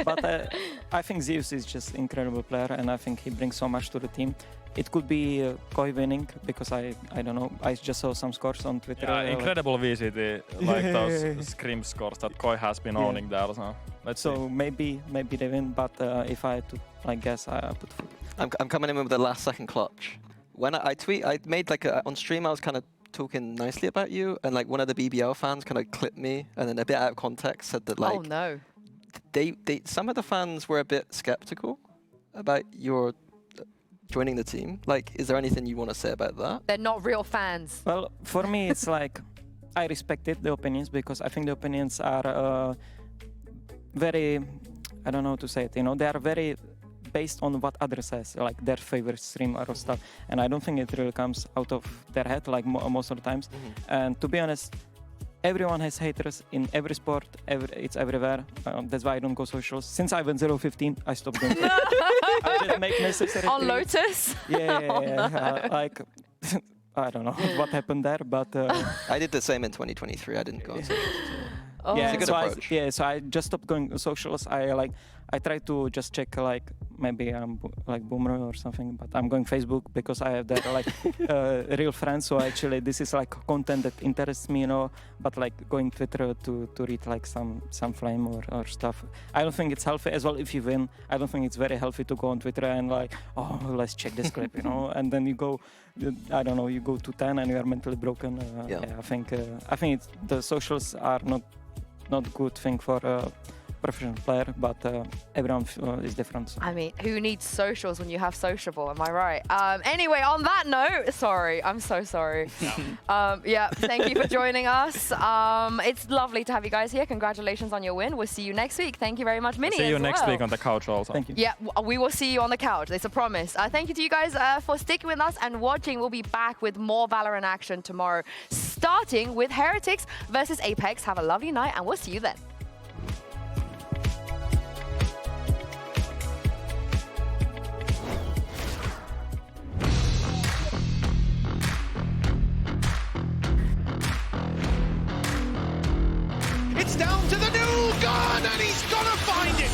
M: but I think Zeus is just an incredible player, and I think he brings so much to the team. It could be Koi winning because I don't know. I just saw some scores on Twitter.
N: Yeah, incredible VCT, like those scrim scores that Koi has been owning there. So let's see.
M: maybe they win, but if I had to guess, I put Foot.
L: I'm coming in with the last second clutch. When I made like on stream, I was kind of talking nicely about you, and like one of the BBL fans kind of clipped me, and then a bit out of context said that like,
A: oh no,
L: some of the fans were a bit skeptical about your joining the team. Like, is there anything you want to say about that?
A: They're not real fans.
M: Well, for me, it's like I respected the opinions because I think the opinions are very, I don't know how to say it. You know, they are very based on what others says, like their favorite streamer or stuff, and I don't think it really comes out of their head like most of the times. And to be honest, everyone has haters in every sport. It's everywhere. That's why I don't go socials. Since I went 0-15, I stopped going. I just make necessary.
A: On Lotus.
M: Yeah. Like I don't know what happened there, but
L: I did the same in 2023. I didn't go on socials.
A: Oh.
L: Yeah, it's a good approach.
M: So I just stopped going to socials. I try to just check like maybe I'm like Boomer or something, but I'm going Facebook because I have that like real friends. So actually this is like content that interests me, you know. But like going Twitter to read like some flame or stuff. I don't think it's healthy as well. If you win, I don't think it's very healthy to go on Twitter and like, oh, let's check this clip, you know. And then you go, I don't know, you go to 10 and you are mentally broken. Yeah, I think the socials are not good thing for a professional player, but everyone is different. So.
A: I mean, who needs socials when you have sociable? Am I right? Anyway, on that note, sorry, I'm so sorry. Yeah, thank you for joining us. It's lovely to have you guys here. Congratulations on your win. We'll see you next week. Thank you very much, Minnie.
N: See you next week on the couch also.
M: Thank you.
A: Yeah, we will see you on the couch. It's a promise. Thank you to you guys for sticking with us and watching. We'll be back with more Valorant action tomorrow, starting with Heretics versus Apex. Have a lovely night, and we'll see you then.
O: It's down to the new gun, and he's gonna find it!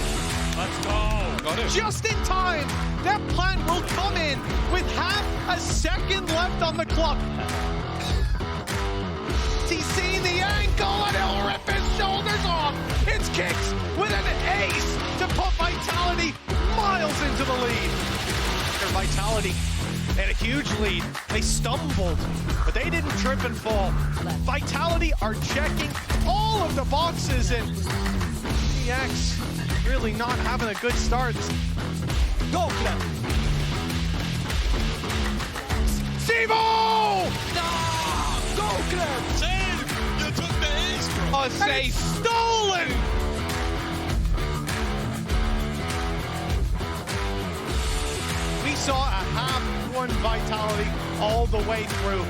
G: Let's go! Got it.
O: Just in time! That plant will come in with half a second left on the clock. He's seen the ankle, and he'll rip his shoulders off! It's Kicks with an ace to put Vitality miles into the lead. Their Vitality had a huge lead. They stumbled, but they didn't trip and fall. Vitality are checking all of the boxes, and EX really not having a good start. Go, Clem! Sivo! Go, Clem!
G: Save! You took the ace, bro!
O: A say stolen! We saw a half-won Vitality all the way through.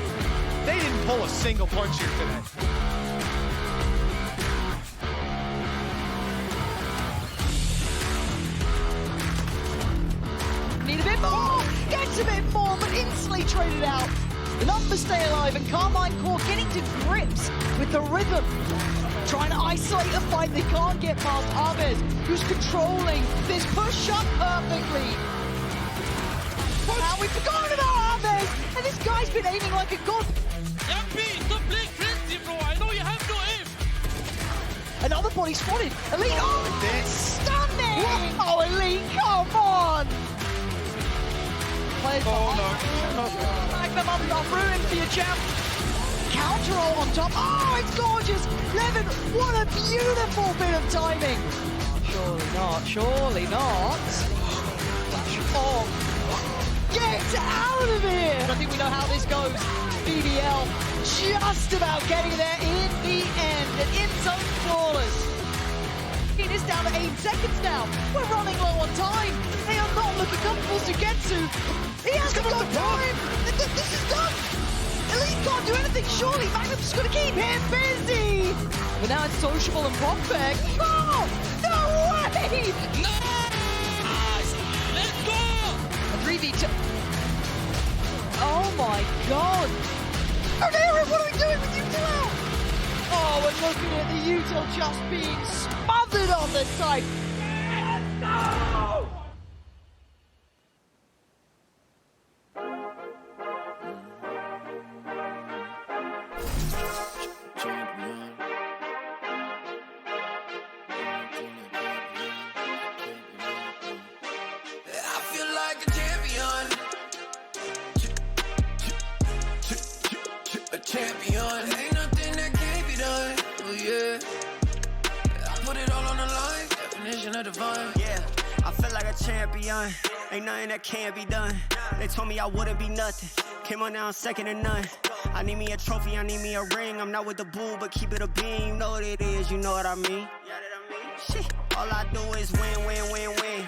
O: They didn't pull a single punch here today.
P: Need a bit more, gets a bit more, but instantly traded out. The numbers stay alive, and Carmine Core getting to grips with the rhythm trying to isolate the fight. They can't get past Aves, who's controlling this push-up perfectly. Now we've forgotten about Aves, and this guy's been aiming like a god.
G: Yappy, stop playing frenzy, bro. I know you have no aim.
P: Another body spotted. Elite, oh, stunning! Oh, Elite, come on! Magnum up, ruined for your champ. Counter roll on top. Oh, it's gorgeous. Levin, what a beautiful bit of timing. Surely not, surely not. Oh, get out of here. I think we know how this goes. BBL just about getting there in the end. And inside flawless. It is down to 8 seconds now. We're running low on time. They are not looking comfortable to get to. He hasn't got time. This is done. Elite can't do anything. Surely Magnum's just going to keep him busy. But now it's Sociable and Prospect. Oh, no way.
G: Nice. Let's go.
P: A 3v2. Oh my god. Ernera, what are we doing with you now? Oh, we're looking at the util just being smothered on the side. No!
Q: I feel like a champion. A champion. Ain't nothing that can't be done. Oh yeah. I put it all on the line. Definition of divine.
R: Yeah, I feel like a champion. Ain't nothing that can't be done. They told me I wouldn't be nothing. Came on down second to none. I need me a trophy, I need me a ring. I'm not with the bull, but keep it a beam. You know what it is, you know what I mean? Shit. All I do is win, win, win, win.